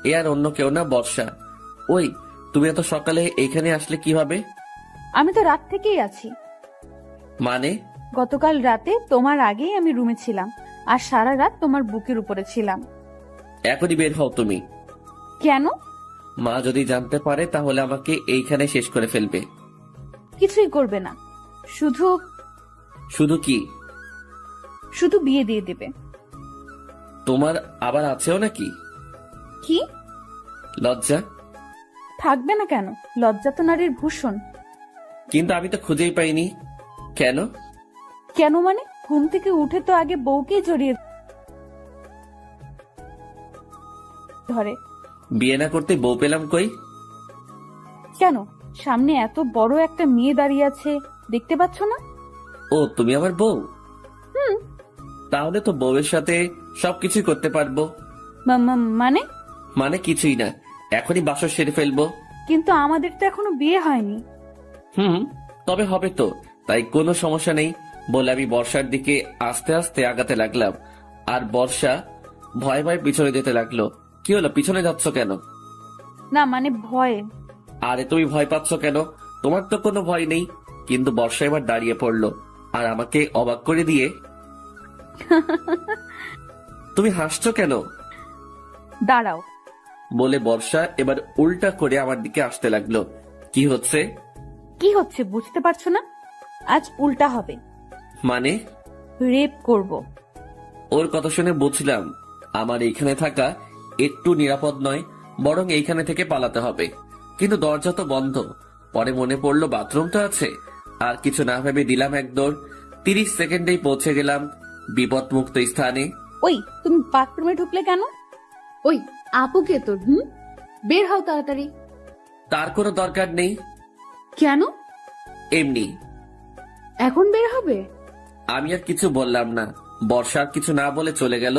এ আর অন্য কেউ না, বর্ষা। ওই, তুমি এত সকালে এখানে আসলে কিভাবে? আমি তো রাত থেকেই আছি। মানে? গতকাল রাতে তোমার আগেই আমি রুমে ছিলাম, আর সারা রাত তোমার বুকের উপরে ছিলাম। এখনই বের হও তুমি। কেন? মা যদি জানতে পারে তাহলে আমাকে এইখানে শেষ করে ফেলবে। কিছুই করবে না, শুধু শুধু কি? শুধু বিয়ে দিয়ে দেবে। তোমার আবার আছেও নাকি? কি? লজ্জা? থাকবে না কেন, লজ্জা তো নারীর ভূষণ। কিন্তু আমি তো খুঁজেই পাইনি। কেন? কেন মানে, ঘুম থেকে উঠে তো আগে বউকেই জড়িয়ে ধরে। বিয়ে না করতে বউ পেলাম কই? কেন, সামনে এত বড় একটা মেয়ে দাঁড়িয়ে আছে, দেখতে পাচ্ছ না? ও, তুমি আমার বউ? তাহলে তো বউয়ের সাথে সবকিছু করতে পারবো। মানে? মানে কিছুই না, এখনই বাসর সেরে ফেলবো। কিন্তু আমাদের তো এখনো বিয়ে হয়নি। তবে হবে তো, তাই কোনো সমস্যা নেই বলে আমি বর্ষার দিকে আস্তে আস্তে আগাতে লাগলাম। আর বর্ষা ভয় ভয় পিছনে যেতে লাগলো। কি হলো, পিছনে যাচ্ছ কেন? না মানে ভয়ে। আরে তুমি ভয় পাচ্ছ কেন? তোমার তো কোনো ভয় নেই। কিন্তু বর্ষা এবার দাঁড়িয়ে পড়লো আর আমাকে অবাক করে দিয়ে তুমি হাসছো কেন? দাঁড়াও, বলে বর্ষা এবার উল্টা করে আমার দিকে আসতে লাগলো। কি হচ্ছে? কি হচ্ছে বুঝতে পারছো না? আজ উল্টা হবে, মানে? রেপ করব। ওর কথা শুনে বুঝলাম আমার এইখানে থাকা একটু নিরাপদ নয়, বরং এইখানে থেকে পালাতে হবে। কিন্তু দরজা তো বন্ধ। পরে মনে পড়লো বাথরুম তো আছে। আর কিছু না ভেবে দিলাম এক দৌড়। 30 সেকেন্ডেই পৌঁছে গেলাম বিপদমুক্ত স্থানে। ওই তুমি বাথরুমে ঢুকলে কেন? ওই আপু কে তোর? বের হও তাড়াতাড়ি। তার কোনো দরকার নেই। কেন? এমনি। এখন বের হবে? আমি আর কিছু বললাম না। বর্ষার কিছু না বলে চলে গেল,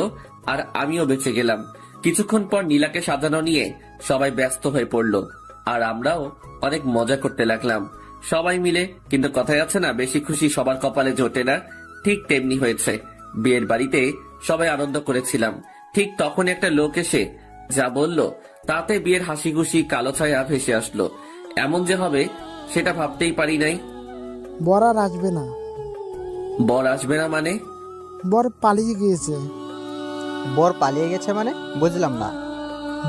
আর আমিও বেঁচে গেলাম। কিছুক্ষণ পর নীলাকে সাজানো নিয়ে সবাই ব্যস্ত হয়ে পড়লো, আর আমরাও অনেক মজা করতে লাগলাম সবাই মিলে। কিন্তু কথায় আছে না, বেশি খুশি সবার কপালে জোটে না। ঠিক তেমনি হয়েছে। বিয়ের বাড়িতে সবাই আনন্দ করেছিলাম। ঠিক তখন একটা লোক এসে যা বলল, তাতে বিয়ের হাসি খুশি কালো ছায়া ভেসে আসলো। এমন যে হবে সেটা ভাবতেই পারি নাই। বর আর আসবে না। বর আসবে না মানে? বর পালিয়ে গিয়েছে। বর পালিয়ে গেছে মানে বুঝলাম না।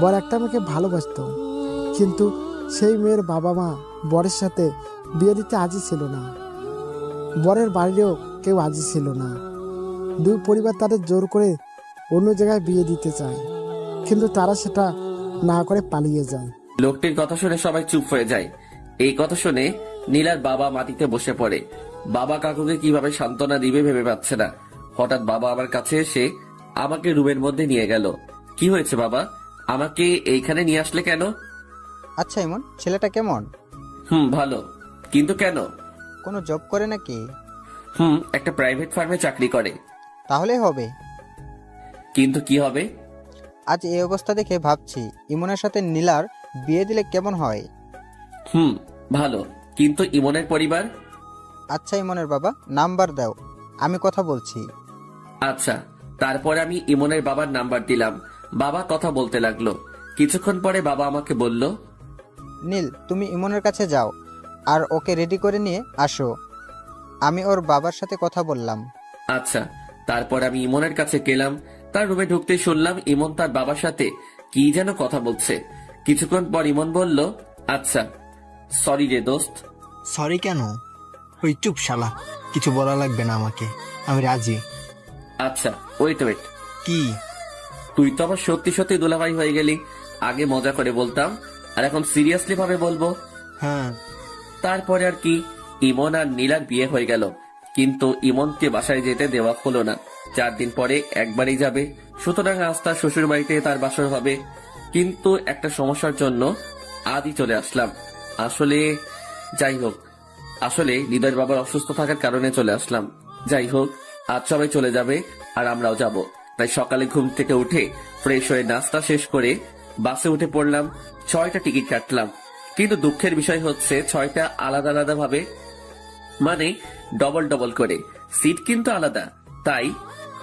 বর একটা মেয়েকে ভালোবাসতো, কিন্তু সেই মেয়ের বাবা মা বরের সাথে বিয়ে দিতে আজই ছিল না। বরের বাড়িরও কেউ আজই ছিল না। দুই পরিবার তাদের জোর করে অন্য জায়গায় বিয়ে দিতে চায়, কিন্তু তারা সেটা না করে পালিয়ে যায়। লোকটির কথা শুনে সবাই চুপ হয়ে যায়। এই কথা শুনে নীলার বাবা মাটিতে বসে পড়ে। বাবা কাকুকে কিভাবে সান্ত্বনা দিবে ভেবে পাচ্ছে না। হঠাৎ বাবা আমার কাছে এসে আমাকে রুমের মধ্যে নিয়ে গেল। কি হয়েছে বাবা, আমাকে এইখানে নিয়ে আসলে কেন? আচ্ছা ইমন, ছেলেটা কেমন? ভালো। কিন্তু কেন? কোনো জব করে নাকি? একটা প্রাইভেট ফার্মে চাকরি করে। তাহলে হবে। কিন্তু কি হবে? আজ এই অবস্থা দেখে ভাবছি ইমনের সাথে নীলার বিয়ে দিলে কেমন হয়। ভালো। কিন্তু ইমনের পরিবার? আচ্ছা ইমনের বাবা, নাম্বার দাও, আমি কথা বলছি। আচ্ছা। তারপর আমি ইমনের বাবার নাম্বার দিলাম। বাবা কথা বলতে লাগলো। কিছুক্ষণ পরে বাবা আমাকে বলল, নীল তুমি ইমনের কাছে যাও আর ওকে রেডি করে নিয়ে আসো। আমি ওর বাবার সাথে কথা বললাম। আচ্ছা। তারপর আমি ইমনের কাছে গেলাম। তার রুমে ঢুকতে শুনলাম ইমন তার বাবার সাথে কি যেন কথা বলছে। কিছুক্ষণ পর ইমন বলল, আচ্ছা সরি রে দোস্ত। সরি কেন? ওই চুপ শালা, কিছু বলা লাগবে না আমাকে, আমি রাজি। আচ্ছা ওয়েট। কি? তুই তো আবার সত্যি সত্যি দুলাভাই হয়ে গেলি। আগে মজা করে বলতাম, আর এখন সিরিয়াসলি ভাবে বলবো। হ্যাঁ। তারপরে আর কি, ইমন আর নীলার বিয়ে হয়ে গেল। কিন্তু ইমনকে বাসায় যেতে দেওয়া হলো না। 4 দিন পরে একবারই যাবে, সুতরাং আজ তার শ্বশুর বাড়িতে তার বাসর হবে। কিন্তু একটা সমস্যার জন্য আজই চলে আসলাম। আসলে হৃদয়ের বাবার অসুস্থ থাকার কারণে চলে আসলাম। যাই হোক, আজ সবাই চলে যাবে আর আমরাও যাব। তাই সকালে ঘুম থেকে উঠে ফ্রেশ হয়ে নাস্তা শেষ করে বাসে উঠে পড়লাম। 6টা টিকিট কাটলাম। কিন্তু দুঃখের বিষয় হচ্ছে 6টা আলাদা আলাদা ভাবে, মানে ডবল করে। সিট কিন্তু আলাদা। তাই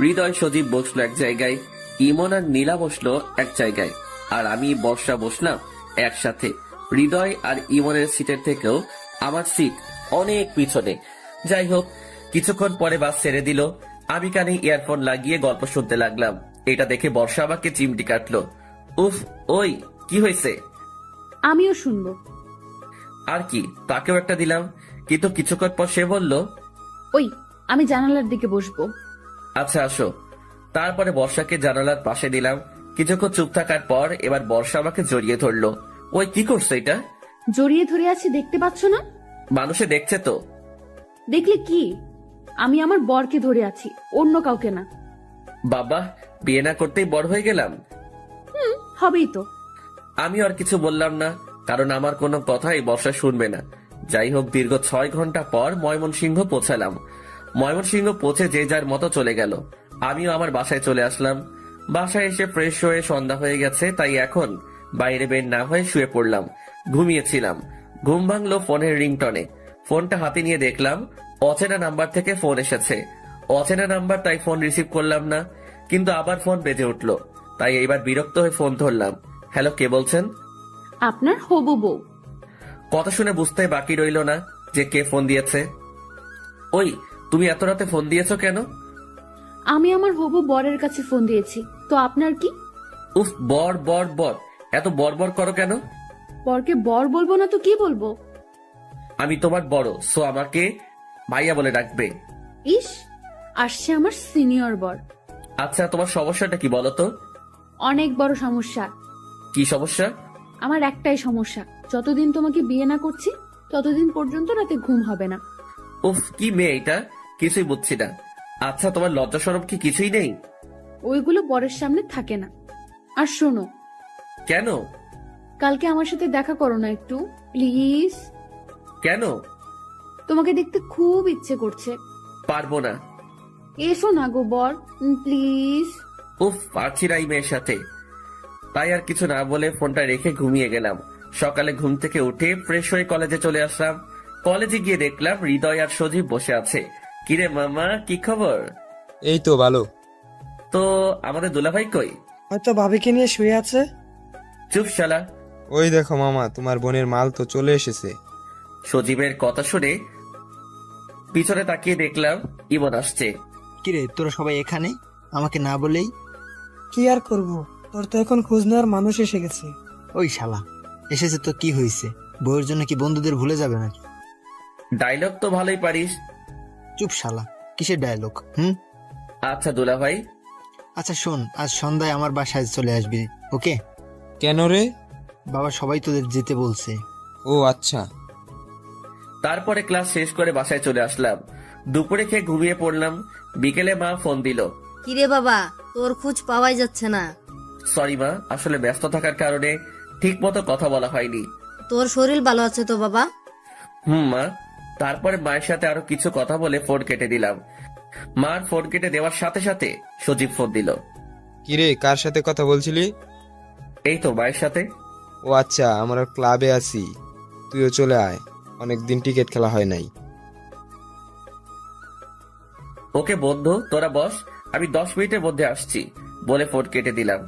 হৃদয় সজীব বসলো এক জায়গায়, ইমন আর নীলা বসলো এক জায়গায়, আর আমি বর্ষা বসলাম একসাথে। হৃদয় আর ইমনের সিটের থেকেও আমার সিট অনেক পিছনে। যাই হোক, কিছুক্ষণ পরে বাস ছেড়ে দিল। আমি কানে ইয়ারফোন লাগিয়ে গল্প শুনতে লাগলাম। এটা দেখে বর্ষা আমাকে চিমটি কাটলো। উফ, ওই কি হয়েছে? আমিও শুনবো। আর কি, তাকেও একটা দিলাম। কিন্তু কিছুক্ষণ পর সে বলল, ওই আমি জানালার দিকে বসবো। আচ্ছা আসো। তারপরে বর্ষাকে জানালার পাশে দিলাম। কিছুক্ষণ চুপ থাকার পর এবার বর্ষা আমাকে জড়িয়ে ধরলো। ওই কি করছে এটা? জড়িয়ে ধরে আছি, দেখতে পাচ্ছ না? মানুষে দেখছে তো। দেখলে কি? আমি আমার বরকে ধরে আছি, অন্য কাউকে না। বাবা, বিয়ে না করতেই বড় হয়ে গেলাম। হবেই তো। আমি আর কিছু বললাম না, কারণ আমার কোনো কথাই বর্ষা শুনবে না। যাই হোক, দীর্ঘ 6 ঘন্টা পর ময়মনসিংহ পৌঁছালাম। ময়মনসিংহ পৌঁছে যে যার মতো চলে গেল। আমিও আমার বাসায় চলে আসলাম। বাসায় এসে ফ্রেশ হয়ে সন্ধ্যা হয়ে গেছে, তাই এখন বাইরে বের না হয়ে শুয়ে পড়লাম। ঘুমিয়েছিলাম। ঘুম ভাঙলো ফোনের রিংটনে। ফোনটা হাতে নিয়ে দেখলাম অচেনা নাম্বার থেকে ফোন এসেছে। অচেনা নাম্বার, তাই ফোন রিসিভ করলাম না। কিন্তু আবার ফোন বেজে উঠলো, তাই এইবার বিরক্ত হয়ে ফোন ধরলাম। হ্যালো, কে বলছেন? আপনার হবু বউ। কথা শুনে বুঝতে বাকি রইল না যে কে ফোন দিয়েছে। ওই, তুমি এত রাতে ফোন দিয়েছো কেন? আমি আমার হবু বরের কাছে ফোন দিয়েছি, তো আপনার কি? উফ, বর বর বর, এত বড় করো কেন? বরকে বর বলবো না তো কি বলবো? আমি তোমার বড়, সো আমাকে ভাইয়া বলে ডাকবে। ইস, আসছে আমার সিনিয়র বর। আচ্ছা, তোমার সমস্যাটা কি বলো তো? অনেক বড় সমস্যা। কি সমস্যা? আমার একটাই সমস্যা, যতদিন তোমাকে বিয়ে না করছি ততদিন পর্যন্ত রাতে ঘুম হবে না। উফ, কি মেয়ে এটা, কিছুই বুঝছি না। আচ্ছা, তোমার লজ্জা শরম কি কিছুই নেই? ওইগুলো বরের সামনে থাকে না। আর শোনো, কেন? কালকে আমার সাথে দেখা করো না একটু, প্লিজ। কেন? তোমাকে দেখতে খুব ইচ্ছে করছে। পারবো না। এসো না গো বর, প্লিজ। উফ, পারছি না এই মেয়ের সাথে। তাই আর কিছু না বলে ফোনটা রেখে ঘুমিয়ে গেলাম। সকালে ঘুম থেকে উঠে ফ্রেশ হয়ে কলেজে চলে আসলাম। কলেজে গিয়ে দেখলাম হৃদয় আর সজীব বসে আছে। কিরে মামা, কি খবর? এই তো ভালো। তো আমাদের দুলাভাই কই? হয়তো ভাবিকে নিয়ে শুয়ে আছে। চুপ শালা। ওই দেখো মামা, তোমার বোনের মাল তো চলে এসেছে। সজীবের কথা শুনে পিছনে তাকিয়ে দেখলাম ইমন আসছে। কিরে, তোরা সবাই এখানে আমাকে না বলেই? কি আর করব, তোর তো এখন খোঁজ নেওয়ার মানুষ এসে গেছে। ওই শালা এসেছে তো কি হয়েছে? বউয়ের জন্য কি বন্ধুদের ভুলে যাবে নাকি? ডায়লগ তো ভালোই পারিস। চুপ শালা, কিসের ডায়লগ? আচ্ছা দুলাভাই। আচ্ছা শোন, আজ সন্ধ্যায় আমার বাসায় চলে আসবি, ওকে? কেন রে? বাবা সবাই তোদের যেতে বলছে। ও আচ্ছা। তারপরে ক্লাস শেষ করে বাসায় চলে আসলাম। দুপুরে খেয়ে ঘুমিয়ে পড়লাম। বিকেলে মা ফোন দিল। কিরে বাবা, তোর খোঁজ পাওয়াই যাচ্ছে না। সরি মা, আসলে ব্যস্ত থাকার কারণে ঠিক মতো কথা বলা হয়নি। তোর শরীর ভালো আছে তো বাবা? মা। তারপরে মায়ের সাথে আরো কিছু কথা বলে ফোন কেটে দিলাম। মার ফোন কেটে দেওয়ার সাথে সাথে সজীব ফোন দিল। কিরে, কার সাথে কথা বলছিলি? এই তো মায়ের সাথে। ও আচ্ছা, আমরা ক্লাবে আছি, তুইও চলে আয়, অনেকদিন টিকিট খেলা হয় নাই। ওকে বন্ধু, তোরা বস, আমি 10 মিনিটের মধ্যে আসছি বলে ফোন কেটে দিলাম।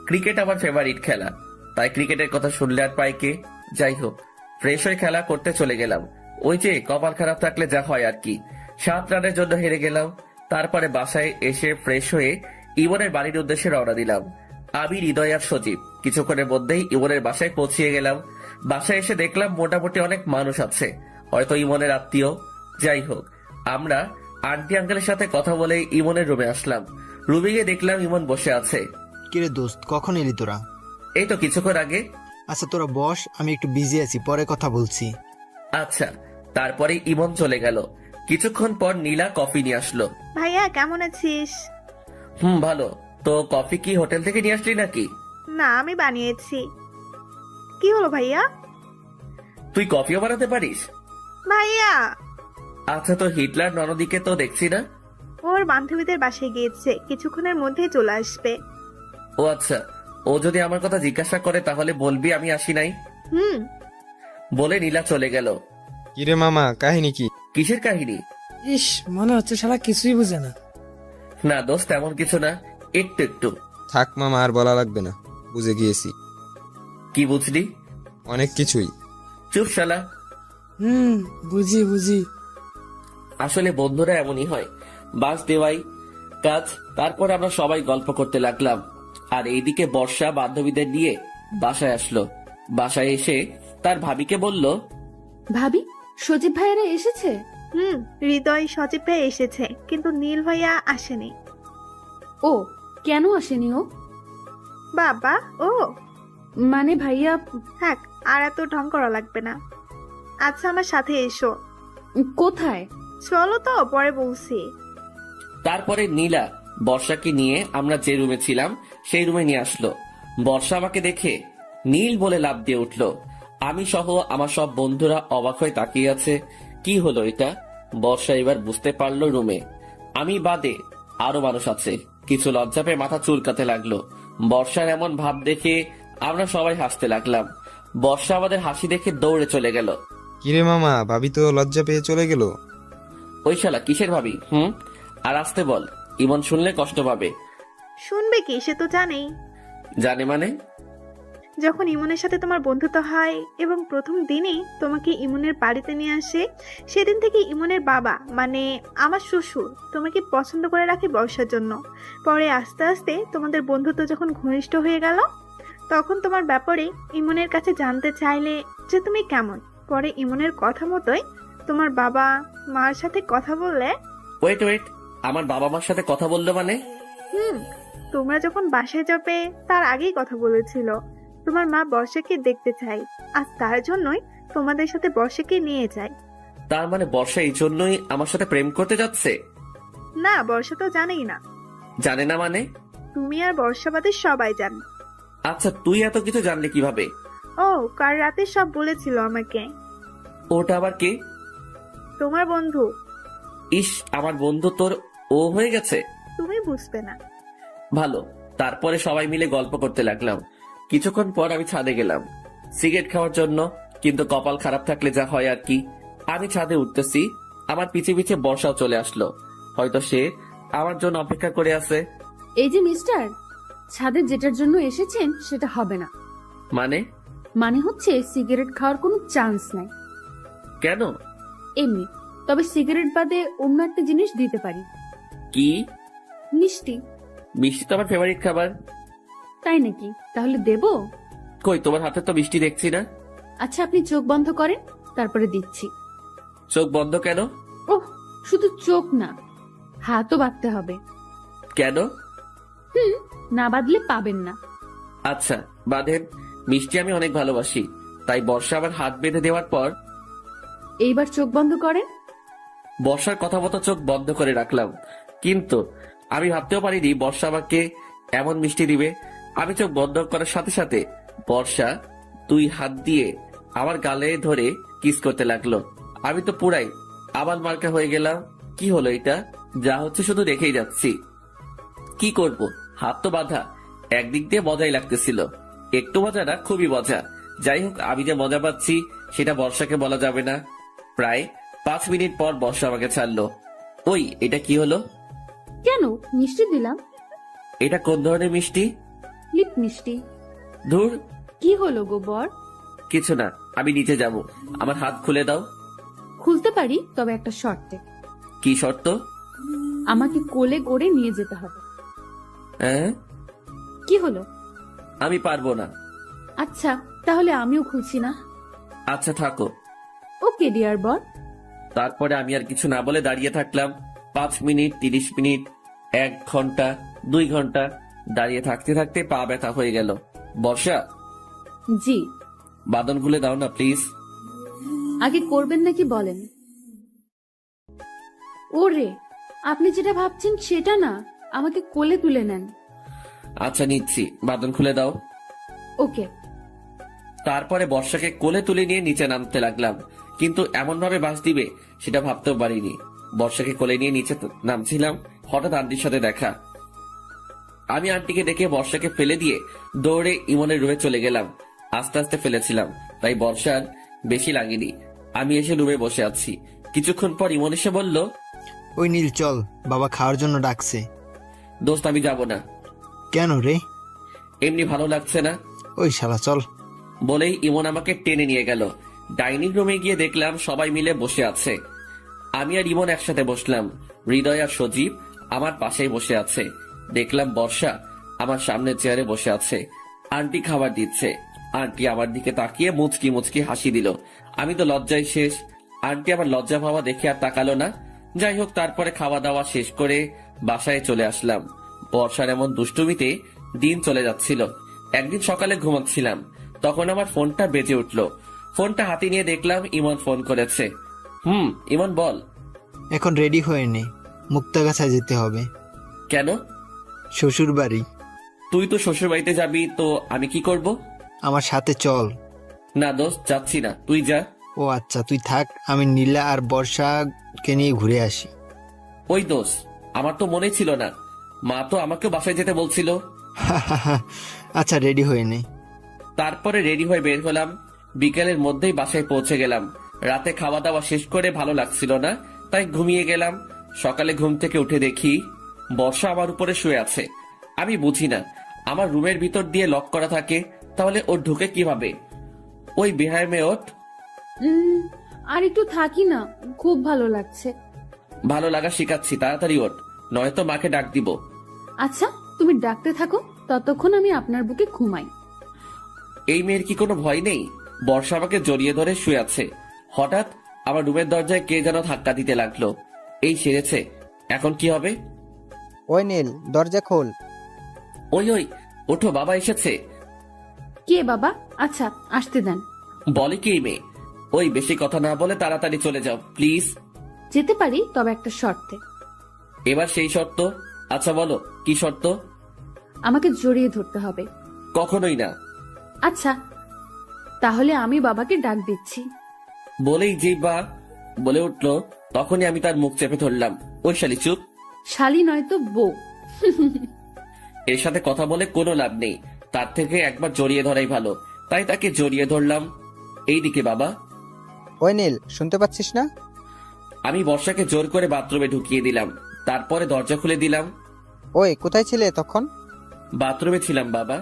ক্রিকেট আমার ফেভারিট খেলা, তাই ক্রিকেটের কথা শুনলে আর পাই কে। যাই হোক, ফ্রেশ হয়ে খেলা করতে চলে গেলাম। ওই যে কপাল খারাপ থাকলে যা হয় আর কি। 7 রানের জন্য হেরে গেলাম। তারপরে বাসায় এসে ফ্রেশ হয়ে ইমনের বাড়ির উদ্দেশ্যে রওনা দিলাম। আমি, হৃদয় আর সজীব কিছুক্ষণের মধ্যেই ইমনের বাসায় পৌঁছিয়ে গেলাম। বাসায় এসে দেখলাম মোটামুটি অনেক মানুষ আছে, হয়তো ইমনের আত্মীয়। যাই হোক, আমরা আন্টি আঙ্কেলের সাথে কথা বলে ইমনের রুমে আসলাম। রুমে গিয়ে দেখলাম ইমন বসে আছে। কিরে দোস্ত, কখন এলি তোরা? এই তো কিছুক্ষণ আগে। আচ্ছা তোরা বস, আমি একটু বিজি আছি, পরে কথা বলছি। আচ্ছা। তারপরে ইমন চলে গেল। কিছুক্ষণ পর নীলা কফি নিয়ে আসলো। ভাইয়া কেমন আছিস? ভালো। তো কফি কি হোটেল থেকে নিয়ে আসলি নাকি? না, আমি বানিয়েছি। কি হলো ভাইয়া? তুই কফিও বানাতে পারিস? ভাইয়া আচ্ছা, তো হিটলার ননদিকে তো দেখছি না। ওর বান্ধবীদের বাসায় গিয়েছে, কিছুক্ষণের মধ্যেই চলে আসবে। ও আচ্ছা, ও যদি আমার কথা জিজ্ঞাসা করে তাহলে বলবি আমি আসি নাই। বলে নীলা চলে গেল। কিরে মামা, কাহিনী কি? কিসের কাহিনী? ইস, মনে হচ্ছে শালা কিছুই বুঝে না। না দোস্ত, তেমন কিছু না, একটু একটু। থাক মামা, আর বলা লাগবে না, বুঝে গিয়েছি। কি বুঝলি? অনেক কিছুই। চুপ শালা। বুঝি। আসলে বন্ধুরা এমনই হয়, বাস দেওয়াই কাজ। তারপর আমরা সবাই গল্প করতে লাগলাম। আর এইদিকে বর্ষা বান্ধবীদের নিয়ে বাসায় আসলো। বাসায় এসে তার ভাবিকে বলল, ভাবি, সজীব ভাইয়ারা এসেছে? হৃদয় সজীব ভাই এসেছে, কিন্তু নীল ভাইয়া আসেনি। ও কেন আসেনি ও? বাবা ও মানে ভাইয়া। থাক, আর এত ঢং করা লাগবে না। আচ্ছা আমার সাথে এসো। কোথায়? চলো তো, পরে বলছি। তারপরে নীলা বর্ষাকে নিয়ে আমরা যে রুমে ছিলাম সেই রুমে নিয়ে আসলো। বর্ষা আমাকে দেখে নীল বলে লাফ দিয়ে উঠলো। আমি সহ আমার সব বন্ধুরা অবাক হয়ে তাকিয়ে আছে। কি হলো এটা? বর্ষা এবার বুঝতে পারলো রুমে আমি বাদে আরো মানুষ আছে। কিছু লজ্জা পেয়ে মাথা চুলকাতে লাগলো। বর্ষার এমন ভাব দেখে আমরা সবাই হাসতে লাগলাম। বর্ষা আমাদের হাসি দেখে দৌড়ে চলে গেল। কিরে মামা, ভাবি তো লজ্জা পেয়ে চলে গেল। ওই শালা কিসের ভাবি? আর আসতে বল, ইমন শুনলে কষ্ট পাবে। শুনবে কি, সে তো জানেই। জানে মানে? যখন ইমনের সাথে তোমার বন্ধুত্ব হয় এবং প্রথম দিনই তোমাকে ইমনের বাড়িতে নিয়ে আসে, সেদিন থেকে ইমনের বাবা মানে আমার শ্বশুর তোমাকে পছন্দ করে রাখে বর্ষার জন্য। পরে আস্তে আস্তে তোমাদের বন্ধুত্ব যখন ঘনিষ্ঠ হয়ে গেল, তখন তোমার ব্যাপারে ইমনের কাছে জানতে চাইলে যে তুমি কেমন। পরে ইমনের কথা মতোই তোমার বাবা মার সাথে কথা বললে। ওয়েট, আমার বাবা মার সাথে কথা বললো মানে? তোমরা যখন বাসায় যাবে তার আগেই কথা বলেছিল। তোমার মা বর্ষাকে দেখতে চাই, আর তার জন্যই তোমাদের সাথে বর্ষাকে নিয়ে যায়। তার মানে বর্ষা এই জন্যই আমার সাথে প্রেম করতে যাচ্ছে? না, বর্ষা তো জানেই না। জানে না মানে? তুমি আর বর্ষা বাদে সবাই জান। আচ্ছা, তুই এত কিছু জানলে কিভাবে? ও, কাল রাতে সব বলেছিল আমাকে। ওটা আবার কে? তোমার বন্ধু। ইস, আমার বন্ধু তোর ও হয়ে গেছে? তুমি বুঝবে না। ভালো। তারপরে সবাই মিলে গল্প করতে লাগলাম। কিছুক্ষণ পর আমি ছাদে গেলাম সিগারেট খাওয়ার জন্য, কিন্তু কপাল খারাপ থাকলে যা হয় আর কি। আমি ছাদে উঠতেছি, আমার পিছে পিছে বর্ষাও চলে আসলো। হয়তো সে আমার জন্য অপেক্ষা করে আছে। এই যে মিস্টার, ছাদে যেটার জন্য এসেছেন সেটা হবে না। মানে হচ্ছে সিগারেট খাওয়ার কোনো চান্স নাই। কেন? এমনি। তবে সিগারেট বাদে অন্য একটা জিনিস দিতে পারি। কি? মিষ্টি। মিষ্টি তো আমার ফেভারিট খাবার। তাই নাকি? তাহলে দেবো? কই, তোমার হাতে তো মিষ্টি দেখছি না। আচ্ছা, আপনি চোখ বন্ধ করেন, তারপরে দিচ্ছি। চোখ বন্ধ কেন? ওহ, শুধু চোখ না, হাতও বাঁধতে হবে। কেন? না বাঁধলে পাবেন না। আচ্ছা বাঁধেন। মিষ্টি আমি অনেক ভালোবাসি, তাই বর্ষা আমার হাত বেঁধে দেওয়ার পর এইবার চোখ বন্ধ করেন। বর্ষার কথা মতো চোখ বন্ধ করে রাখলাম, কিন্তু আমি ভাবতেও পারিনি বর্ষা আমাকে এমন মিষ্টি দিবে। আমি চোখ বন্ধ করার সাথে সাথে বর্ষা 2 হাত দিয়ে আমার গালে ধরে কিস করতে লাগলো। আমি তো পুরাই আবার মার্কা হয়ে গেলাম। কি হলো এটা? যা হচ্ছে শুধু দেখেই যাচ্ছি। কি করব, হাত তো বাঁধা। একদিক দিয়ে মজাই লাগতেছিল, একটু মজা না, খুবই মজা। যাই হোক, আমি যে মজা পাচ্ছি সেটা বর্ষাকে বলা যাবে না। প্রায় 5 মিনিট পর বর্ষা আমাকে ছাড়লো। ওই, এটা কি হলো? কেন? মিষ্টি দিলাম। এটা কোন ধরনের মিষ্টি? লিপ মিষ্টি। ধুর। কি হলো গো বর? কিছু না, আমি নিচে যাব। আমার হাত খুলে দাও। খুলতে পারি, তবে একটা শর্তে। কি শর্ত? আমাকে কোলে করে নিয়ে যেতে হবে। হ্যাঁ? কি হলো? আমি পারবো না। আচ্ছা, তাহলে আমিও খুলছি না। আচ্ছা থাকো। ওকে ডিয়ার বর। তারপরে আমি আর কিছু না বলে দাঁড়িয়ে থাকলাম। 5 মিনিট, 30 মিনিট, 1 ঘন্টা, 2 ঘন্টা। দাঁড়িয়ে থাকতে থাকতে পা ব্যথা হয়ে গেল। বর্ষা। জি। বাঁধন খুলে দাও না প্লিজ। আগে করবেন নাকি বলেন? ওরে, আপনি যেটা ভাবছেন সেটা না, আমাকে কোলে তুলে নেন। আচ্ছা নিচ্ছি, বাঁধন খুলে দাও। ওকে। তারপরে বর্ষাকে কোলে তুলে নিয়ে নিচে নামতে লাগলাম, কিন্তু এমন ভাবে বাস দিবে সেটা ভাবতেও পারিনি। বর্ষাকে কোলে নিয়ে নিচে নামছিলাম, হঠাৎ আন্টির সাথে দেখা। আমি আন্টিকে দেখে বর্ষাকে ফেলে দিয়ে দৌড়ে ইমনের রুমে চলে গেলাম। আস্তে আস্তে ফেলেছিলাম, তাই বর্ষার বেশি লাগেনি। আমি এসে রুমে বসে আছি। কিছুক্ষণ পর ইমন এসে বলল, ওই নীল চল, বাবা খাওয়ার জন্য ডাকছে। দোস্ত আমি যাব না। কেন রে? এমনি ভালো লাগছে না। ওই শালা চল। বলেই ইমন আমাকে টেনে নিয়ে গেল। ডাইনিং রুমে গিয়ে দেখলাম সবাই মিলে বসে আছে। আমি আর ইমন একসাথে বসলাম। হৃদয় আর সজীব আমার পাশেই বসে আছে। দেখলাম বর্ষা আমার সামনের চেয়ারে বসে আছে। আন্টি খাবার দিচ্ছে। আন্টি আমার দিকে তাকিয়ে মুচকি মুচকি হাসি দিল। আমি তো লজ্জায় শেষ। আন্টি আমার লজ্জা পাওয়া দেখে আর তাকালো না। যাই হোক, তারপরে খাওয়া দাওয়া শেষ করে বাসায় চলে আসলাম। বর্ষার এমন দুষ্টুমিতে দিন চলে যাচ্ছিল। একদিন সকালে ঘুমাচ্ছিলাম, তখন আমার ফোনটা বেজে উঠলো। ফোনটা হাতে নিয়ে দেখলাম ইমন ফোন করেছে। ইমন বল। এখন রেডি হয়ে নে, মুক্তাগাছায় যেতে হবে। কেন? শ্বশুর বাড়ি। তুই তো শ্বশুর বাড়িতে যাবি, তো আমি কি করব? আমার সাথে চল। না দোস্ত, যাচ্ছি না, তুই যা। ও আচ্ছা, তুই থাক, আমি নীলা আর বর্ষাকে নিয়ে ঘুরে আসি। ওই দোস্ত, আমার তো মনে ছিল না, মা তো আমাকেও বাসায় যেতে বলছিল। আচ্ছা রেডি হয়ে নে। তারপরে রেডি হয়ে বের হলাম। বিকেলের মধ্যেই বাসায় পৌঁছে গেলাম। রাতে খাওয়া দাওয়া শেষ করে ভালো লাগছিল না, তাই ঘুমিয়ে গেলাম। সকালে ঘুম থেকে উঠে দেখি বর্ষা আমার উপরে শুয়ে আছে। আমি বুঝি না, আমার রুমের ভিতর দিয়ে লক করা থাকে, তাহলে ওর ঢুকে কিভাবে? ওই বেহায় মেয়ে ওঠ। আর একটু থাকি না, খুব ভালো লাগছে। ভালো লাগা শিখাচ্ছি, তাড়াতাড়ি ওঠ, নয়তো মাকে ডাক দিব। আচ্ছা, তুমি ডাকতে থাকো, ততক্ষণ আমি আপনার বুকে ঘুমাই। এই মেয়ের কি কোনো ভয় নেই? বর্ষা আমাকে জড়িয়ে ধরে শুয়ে আছে, হঠাৎ আমার রুমের দরজায় কে যেন ধাক্কা দিতে লাগলো। এই সেরেছে, এখন কি হবে? ওই নীল, দরজা খোল। ওই ওই, ওঠো, বাবা এসেছে। কে বাবা? আচ্ছা, আসতে দেন। বলে কি এই মেয়ে? ওই বেশি কথা না বলে তাড়াতাড়ি চলে যাও প্লিজ। যেতে পারি, তবে একটা শর্তে। এবার সেই শর্ত? আচ্ছা বলো, কি শর্ত? আমাকে জড়িয়ে ধরতে হবে। কখনোই না। আচ্ছা, তাহলে আমি বাবাকে ডাক দিচ্ছি। বলেই যে বা বলে উঠলো, তখনই আমি তার মুখ চেপে ধরলাম। ওই শালি চুপ। শালি নয় তো বউ। এর সাথে কথা বলে কোনো লাভ নেই, তার থেকে একবার জড়িয়ে ধরাই ভালো। তাই তাকে জড়িয়ে ধরলাম। এইদিকে বাবা। ওই নীল, শুনতে পাচ্ছিস না? আমি বর্ষাকে জোর করে বাথরুমে ঢুকিয়ে দিলাম, তারপরে দরজা খুলে দিলাম। ওই কোথায় ছিলে তখন? বাথরুমে ছিলাম বাবা।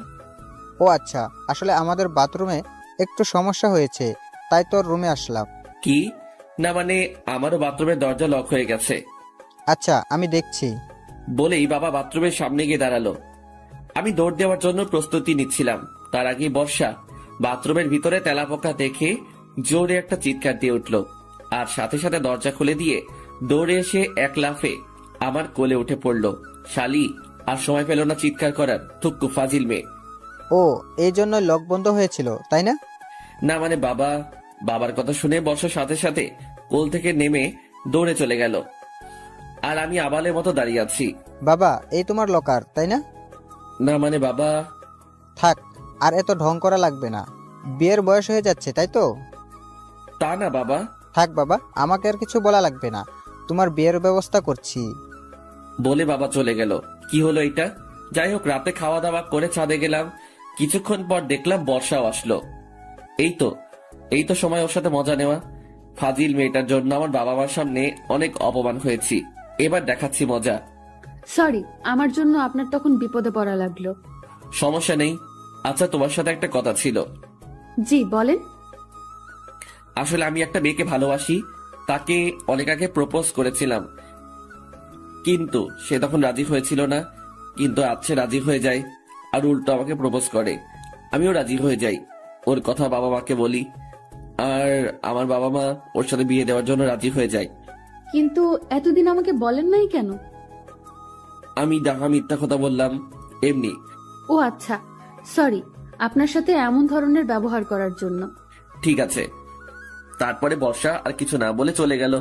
ও আচ্ছা, আসলে আমাদের বাথরুমে একটু সমস্যা হয়েছে, তাই তোর রুমে আসলাম। কি? না মানে আমারও বাথরুমের দরজা লক হয়ে গেছে। আচ্ছা, আমি দেখছি। বলেই বাবা বাথরুমের সামনে গিয়ে দাঁড়ালো। আমি দৌড় দেওয়ার জন্য প্রস্তুতি নিচ্ছিলাম, তার আগে বর্ষা বাথরুমের ভিতরে তেলাপোকা দেখে জোরে একটা চিৎকার দিয়ে উঠল, আর সাথে সাথে দরজা খুলে দিয়ে দৌড়ে এসে এক লাফে আমার কোলে উঠে পড়ল। শালি আর সময় পেল না চিৎকার করার, থুক্কু ফাজিল মেয়ে। ও, এই জন্য লক বন্ধ হয়েছিল, তাই না? না মানে বাবার কথা শুনে বর্ষার সাথে সাথে কোল থেকে নেমে দৌড়ে চলে গেল, আর আমি আবালের মতো দাঁড়িয়ে আছি। বাবা, এই তোমার লকার, তাই না? না মানে বাবা। থাক, আর এত ঢং করা লাগবে না। বিয়ের বয়স হয়ে যাচ্ছে, তাই তো? তা না বাবা। থাক বাবা, আমাকে আর কিছু বলা লাগবে না, তোমার বিয়ের ব্যবস্থা করছি। বলে বাবা চলে গেল। কি হলো এটা? যাই হোক, রাতে খাওয়া দাওয়া করে ছাদে গেলাম। কিছুক্ষণ পর দেখলাম বর্ষাও আসলো। এই তো সময় ওর সাথে মজা নেওয়া। ফাজিল মেয়েটার জন্য আমার বাবা মার সামনে অনেক অপমান হয়েছি, এবার দেখাচ্ছি মজা। সরি, আমার জন্য আপনার তখন বিপদে পড়া লাগলো। সমস্যা নেই। আচ্ছা, তোমার সাথে একটা কথা ছিল। জি বলেন। আসলে আমি একটা মেয়েকে ভালোবাসি, তাকে অনেক আগে প্রপোজ করেছিলাম, কিন্তু সে তখন রাজি হয়েছিল না। কিন্তু আজ সে রাজি হয়ে যায়, আর উল্টো আমাকে প্রপোজ করে। আমিও রাজি হয়ে যাই, ওর কথা বাবা মাকে বলি, আর আমার বাবা মা ওর সাথে বিয়ে দেওয়ার জন্য রাজি হয়ে যায়। কিন্তু এতদিন আমাকে বলেন নাই কেন? আমি ডাহা মিথ্যা কথা বললাম এমনি। ও আচ্ছা, সরি আপনার সাথে এমন ধরনের ব্যবহার করার জন্য। ঠিক আছে। তারপরে বর্ষা আর কিছু না বলে চলে গেল।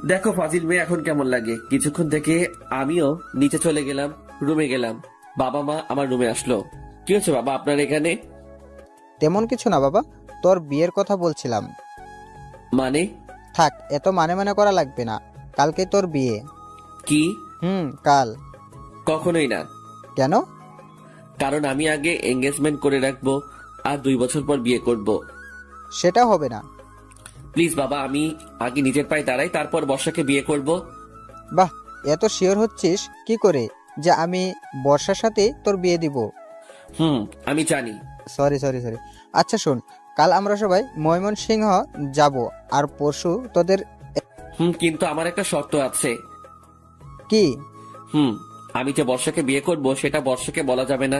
দেখো ফাজিল মেয়ে এখন কেমন লাগে। কিছুক্ষণ থেকে আমিও নিচে চলে গেলাম, রুমে গেলাম। বাবা মা আমার রুমে আসলো। কি হচ্ছে বাবা আপনার এখানে? তেমন কিছু না বাবা, তোর বিয়ের কথা বলছিলাম। মানে? থাক, এত মানে করা লাগবে না, কালকে তোর বিয়ে। কি? কাল। কখনোই না। কেন? কারণ আমি আগে এঙ্গেজমেন্ট করে রাখবো, আর 2 বছর পর বিয়ে করব। সেটা হবে না। প্লিজ বাবা, আমি আগে নিজের পায়ে দাঁড়াই, তারপর বর্ষাকে বিয়ে করব। বাহ, এত শিওর হচ্ছিস কি করে যে আমি বর্ষার সাথে তোর বিয়ে দিব? আমি জানি। সরি। আচ্ছা শোন, কাল আমরা সবাই ময়মনসিংহ যাব, আর পরশু তোদের। কিন্তু আমার একটা শর্ত আছে। কি? আমি যে বর্ষাকে বিয়ে করব সেটা বর্ষাকে বলা যাবে না।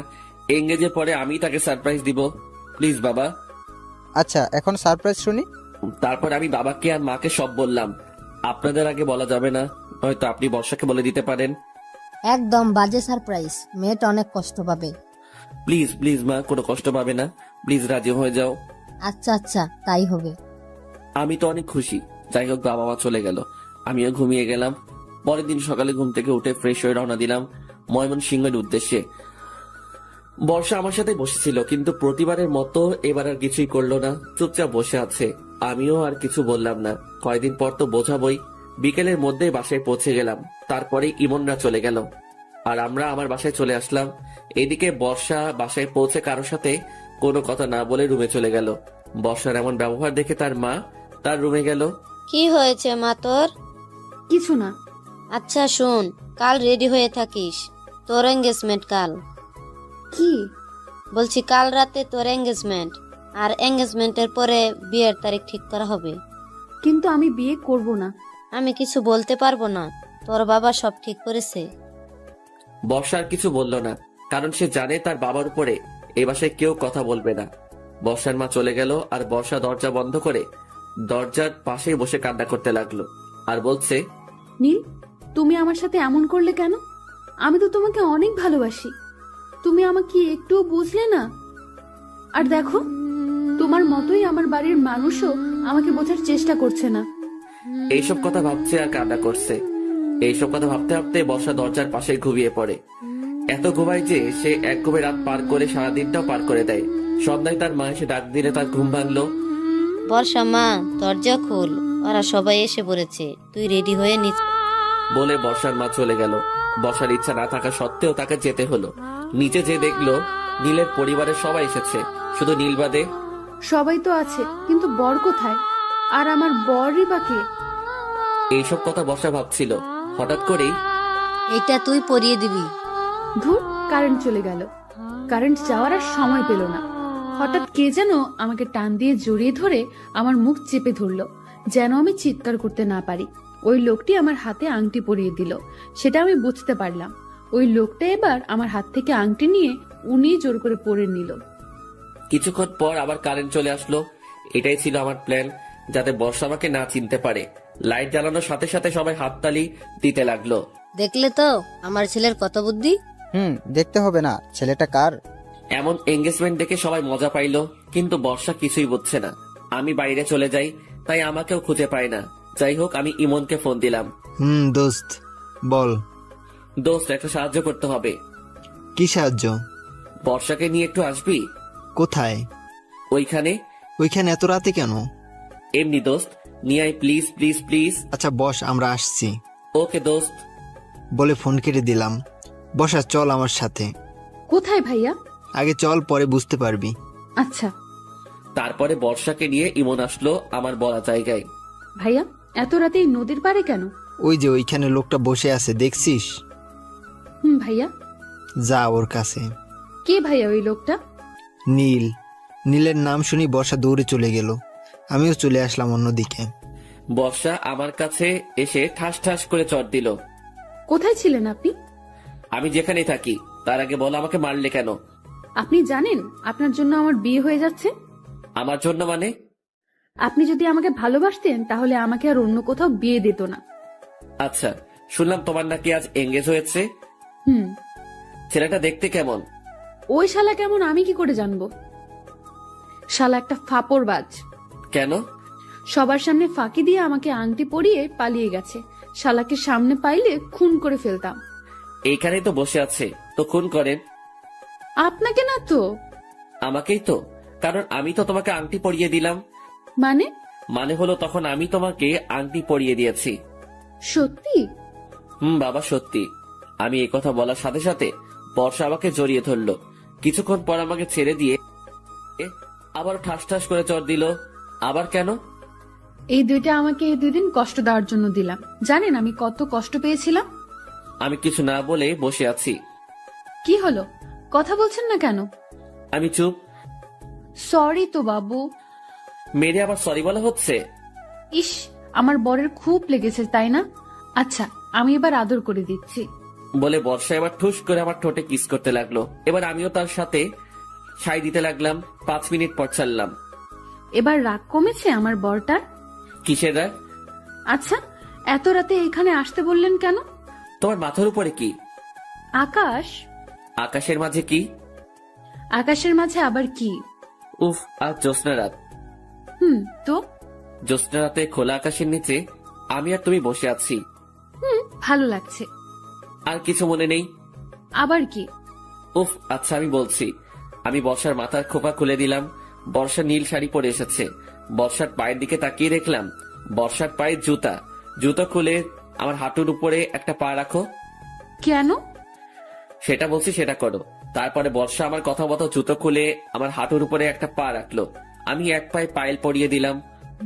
এঙ্গেজের পরে আমি তাকে সারপ্রাইজ দিব। প্লিজ বাবা। আচ্ছা, এখন সারপ্রাইজ শুনি। তারপর আমি বাবাকে আর মাকে সব বললাম। আপনাদের আগে বলা যাবে না, হয়তো আপনি বর্ষাকে বলে দিতে পারেন। একদম বাজে সারপ্রাইজ, মেয়েটা অনেক কষ্ট পাবে। প্লিজ মা, কোনো কষ্ট পাবে না। প্লিজ রাজি হয়ে যাও। আচ্ছা, তাই হবে। আমি তো অনেক খুশি। যাই হোক, বাবা মা চলে গেল, আমিও ঘুমিয়ে গেলাম। পরের দিন সকালে ঘুম থেকে উঠে ফ্রেশ হয়ে রওনা দিলাম ময়মনসিংহের উদ্দেশ্যে। বর্ষা আমার সাথে বসেছিল, কিন্তু প্রতিবারের মতো এবার আর কিছুই করলো না, চুপচাপ বসে আছে। আমিও আর কিছু বললাম না। কয়েকদিন পর তো বোঝাবই। বিকেলের মধ্যে বাসায় পৌঁছে গেলাম, তারপরে ইমনরা চলে গেল, আর আমরা আমার বাসায় চলে আসলাম। এদিকে বর্ষা বাসায় পৌঁছে কারোর সাথে কোনো কথা না বলে রুমে চলে গেল। বর্ষার এমন ব্যবহার দেখে তার মা তার রুমে গেল। কি হয়েছে মা তোর? কিছু না। আচ্ছা শোন, কাল রেডি হয়ে থাকিস, তোর এঙ্গেজমেন্ট কাল। কি বলছি? কাল রাতে তোর এঙ্গেজমেন্ট, আর এঙ্গেজমেন্টের পরে বিয়ের তারিখ ঠিক করা হবে। কিন্তু আমি বিয়ে করব না। আমি কিছু বলতে পারবো না, তোর বাবা সব ঠিক করেছে। বর্ষা আর কিছু বলল না, কারণ সে জানে তার বাবার উপরে এ বাসায় কেউ কথা বলবে না। বর্ষার মা চলে গেল আর বর্ষা দরজা বন্ধ করে দরজার পাশেই বসে কান্না করতে লাগলো আর বলছে, নীল, তুমি আমার সাথে এমন করলে কেন? আমি তো তোমাকে অনেক ভালোবাসি। তুমি আমাকে একটুও বুঝলে না। আর দেখো, তোমার মতোই আমার বাড়ির মানুষও আমাকে বোঝার চেষ্টা করছে না। এইসব কথা ভাবছে আর কান্না করছে। এইসব কথা ভাবতে ভাবতে বর্ষা দরজার পাশে ঘুমিয়ে পড়ে। এত ঘুমায় যে সে এক ঘুমে রাত পার করে সারাদিনটাও পার করে দেয়। সন্ধ্যায় তার মা এসে ডাক দিলে তার ঘুম ভাঙলো। বর্ষা মা, দরজা খোল, ওরা সবাই এসে পড়েছে, তুই রেডি হয়ে নিচে। বলে বর্ষার মা চলে গেল। বর্ষার ইচ্ছা না থাকা সত্ত্বেও তাকে যেতে হলো। নিচে যে দেখলো নীলের পরিবারের সবাই এসেছে, শুধু নীল বাদে। সবাই তো আছে, কিন্তু বর কোথায়? আর আমার বরই বা কে? এইসব কথা বর্ষা ভাবছিল, হঠাৎ করেই এটা তুই পরিয়ে দিবি। ধুর, কারেন্ট চলে গেল। কারেন্ট যাওয়ার আর সময় পেল না। হঠাৎ কে যেন আমাকে টান দিয়ে জড়িয়ে ধরে আমার মুখ চেপে ধরলো, যেন আমি চিৎকার করতে না পারি। ওই লোকটি আমার হাতে আংটি পরিয়ে দিল, সেটা আমি বুঝতে পারলাম। ওই লোকটা এবার আমার হাত থেকে আংটি নিয়ে উনি জোর করে পরে নিল। কিছুক্ষণ পর আবার কারেন্ট চলে আসলো। এটাই ছিল আমার প্ল্যান, যাতে বর্ষা আমাকে না চিনতে পারে। লাইট জ্বালানোর সাথে সাথে সবাই হাততালি দিতে লাগলো। দেখলে তো আমার ছেলের কত বুদ্ধি। দেখতে হবে না ছেলেটা কার। এমন এঙ্গেজমেন্ট দেখে সবাই মজা পাইলো, কিন্তু বর্ষা কিছুই বুঝছে না। আমি বাইরে চলে যাই, তাই আমাকেও খুঁজে পায় না। যাই হোক, আমি ইমনকে ফোন দিলাম। দোস্ত বল। দোস্ত, একটা সাহায্য করতে হবে। কি সাহায্য? বর্ষাকে নিয়ে একটু আসবি? কোথায়? ওইখানে। ওইখানে এত রাতে কেন? এমনি দোস্ত, নিয়ে আয় প্লিজ প্লিজ প্লিজ। আচ্ছা বস, আমরা আসছি। ওকে দোস্ত। বলে ফোন কেটে দিলাম। বসা, চল আমার সাথে। কোথায় ভাইয়া? আগে চল, পরে বুঝতে পারবি। আচ্ছা। তারপরে বর্ষাকে নিয়ে ইমন আসলো আমার বলা জায়গায়। ভাইয়া, এত রাতে এই নদীর পাড়ে কেন? ওই যে ওইখানে লোকটা বসে আছে, দেখছিস? ভাইয়া। যা ওর কাছে। কে ভাইয়া ওই লোকটা? নীল। নীলের নাম শুনি বর্ষা দৌড়ে চলে গেল। আমিও চলে আসলাম অন্যদিকে। বর্ষা আমার কাছে এসে ঠাস ঠাস করে চড় দিল। কোথায় ছিলেন আপনি? আমি যেখানেই থাকি। তার আগে বল, আমাকে মারলে কেন? আপনি জানেন আপনার জন্য আমার বিয়ে হয়ে যাচ্ছে? আমার জন্য মানে? আপনি যদি আমাকে ভালোবাসতেন তাহলে আমাকে আর অন্য কোথাও বিয়ে দিত না। আচ্ছা, শুনলাম তোমার নাকি আজ এঙ্গেজ হয়েছে। ছেলেটা দেখতে কেমন? ওই শালা কেমন আমি কি করে জানবো? শালা একটা ফাপড়বাজ। কেন? সবার সামনে ফাঁকি দিয়ে আমাকে আংটি পরিয়ে পালিয়ে গেছে। শালাকে সামনে পাইলে খুন করে ফেলতাম। এইখানেই তো বসে আছে, তো খুন করেন। আপনাকে না তো। আমাকেই তো, কারণ আমি তো তোমাকে আংটি পরিয়ে দিলাম। মানে হলো তখন আমি তোমাকে আংটি পরিয়ে দিয়েছি। সত্যি? বাবা সত্যি। আমি এই কথা বলার সাথে সাথে বর্ষা আমাকে জড়িয়ে ধরলো। কিছুক্ষণ পর আমাকে ছেড়ে দিয়ে আবার ঠাস ঠাস করে চড় দিল। আবার কেন? এই দুইটা আমাকে এই 2 দিন কষ্ট দেওয়ার জন্য দিলাম। জানেন আমি কত কষ্ট পেয়েছিলাম? আমি কিছু না বলে বসে আছি। কি হলো, কথা বলছেন না কেন? আমি চুপ। সরি তো বাবু। মেরে আবার সরি বলা হচ্ছে? ইস, আমার বরের খুব লেগেছে তাই না? আচ্ছা, আমি এবার আদর করে দিচ্ছি। বলে বর্ষা এবার ঠুস করে আমার ঠোঁটে কিস করতে লাগলো। এবার আমিও তার সাথে সাই দিতে লাগলাম। 5 মিনিট পর ছাড়লাম। এবার রাগ কমেছে আমার বরটার? কিসের রাগ? আচ্ছা, এত রাতে এখানে আসতে বললেন কেন? তোমার মাথার উপরে কি? আকাশ। আকাশের মাঝে কি? আকাশের মাঝে আবার কি? উফ, আজ জ্যোৎস্না রাত। তো? জ্যোৎস্না রাতে খোলা আকাশের নিচে আমি আর তুমি বসে আছি। ভালো লাগছে। আর কিছু মনে নেই? আবার কি? উফ, আচ্ছা আমি বলছি। আমি বর্ষার মাথার খোপা খুলে দিলাম। বর্ষা নীল শাড়ি পরে এসেছে। বর্ষার পায়ের দিকে তাকিয়ে দেখলাম বর্ষার পায়ে জুতা। জুতো খুলে আমার হাঁটুর উপরে একটা পা রাখো। কেন? সেটা বলছি, সেটা করো। তারপরে বর্ষা আমার কথা মতো জুতো খুলে আমার হাঁটুর উপরে একটা পা রাখলো। আমি এক পায়ে পায়েল পরিয়ে দিলাম।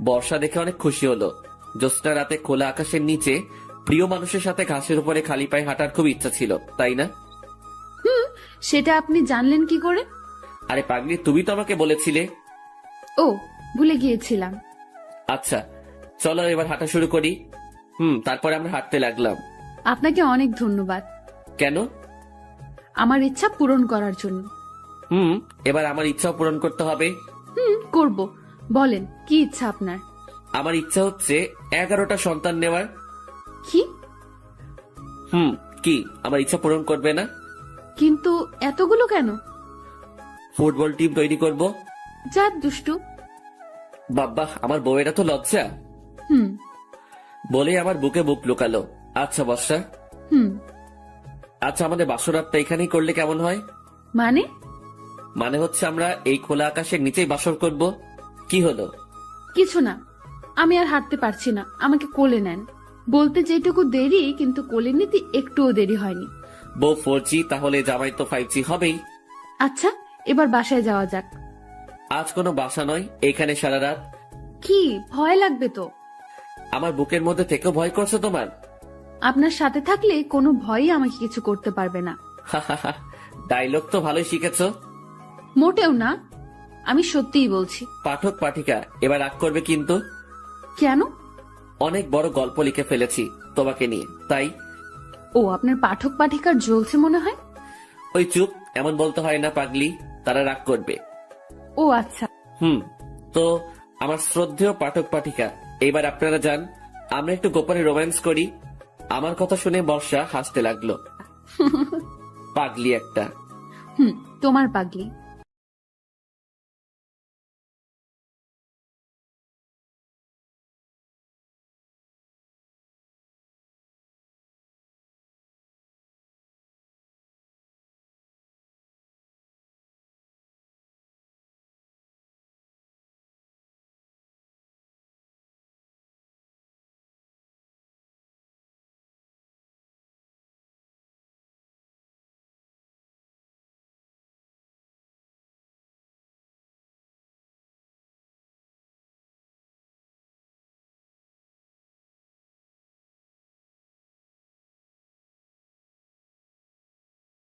বর্ষা দেখে অনেক খুশি হলো। জ্যোৎস্না রাতে খোলা আকাশের নিচে প্রিয় মানুষের সাথে ঘাসের উপরে খালি পায়ে হাঁটার খুব ইচ্ছা ছিল, তাই না? সেটা আপনি জানলেন কি করে? আরে পাগলি, তুমি তো আমাকে বলেছিলে। ও, ভুলে গিয়েছিলাম। আচ্ছা চলো এবার হাঁটা শুরু করি। তারপরে আমরা হাঁটতে লাগলাম। আপনাকে অনেক ধন্যবাদ। কেন? আমার ইচ্ছা পূরণ করার জন্য। এবার আমার ইচ্ছাও পূরণ করতে হবে। করব বলেন, কি ইচ্ছা আপনার? আমার ইচ্ছা হচ্ছে 11টা সন্তান নেওয়ার। কি? কি আমার ইচ্ছা পূরণ করবে না? কিন্তু এতগুলো কেন? ফুটবল টিম তৈরি করব। যা দুষ্টু। বাবা, আমার বউয়েরা তো লজ্জা। হুম বলে আমার বুকে বুক লুকালো। আচ্ছা বর্ষা, হুম আচ্ছা আমাদের বাসরাতটা এখানেই করলে কেমন হয়? মানে? মানে হচ্ছে আমরা এই খোলা আকাশের নিচেই বাসর করব। কি হলো? কিছু না, আমি আর হাঁটতে পারছি না, আমাকে কোলে নেন। বলতে যেটুকু দেরি, কিন্তু কোলে নিতে একটুও দেরি হয়নি। বউ 4G, তাহলে জামাই তো 5G হবেই। আচ্ছা, এবার বাসায় যাওয়া যাক। আজ কোনো বাসা নয়, এখানে সারা রাত। কি ভয় লাগবে তো? আমার বুকের মধ্যে থেকেও ভয় করছে তোমার? আপনার সাথে থাকলে কোনো ভয়ই আমাকে কিছু করতে পারবে না। ডায়লগ তো ভালোই শিখেছ। মোটেও না, আমি সত্যিই বলছি। পাঠক পাঠিকা এবার রাগ করবে কিন্তু। কেন? অনেক বড় গল্প লিখে ফেলেছি তোমাকে নিয়ে, তাই। ও, আপনার পাঠক পাঠিকার জ্বলছে মনে হয়। ওই চুপ, এমন বলতে হয় না পাগলি, তারা রাগ করবে। ও আচ্ছা। তো আমার শ্রদ্ধেয় পাঠক পাঠিকা, এবার আপনারা যান, আমরা একটু গোপনে রোম্যান্স করি। আমার কথা শুনে বর্ষা হাসতে লাগলো। পাগলি একটা। তোমার পাগলি।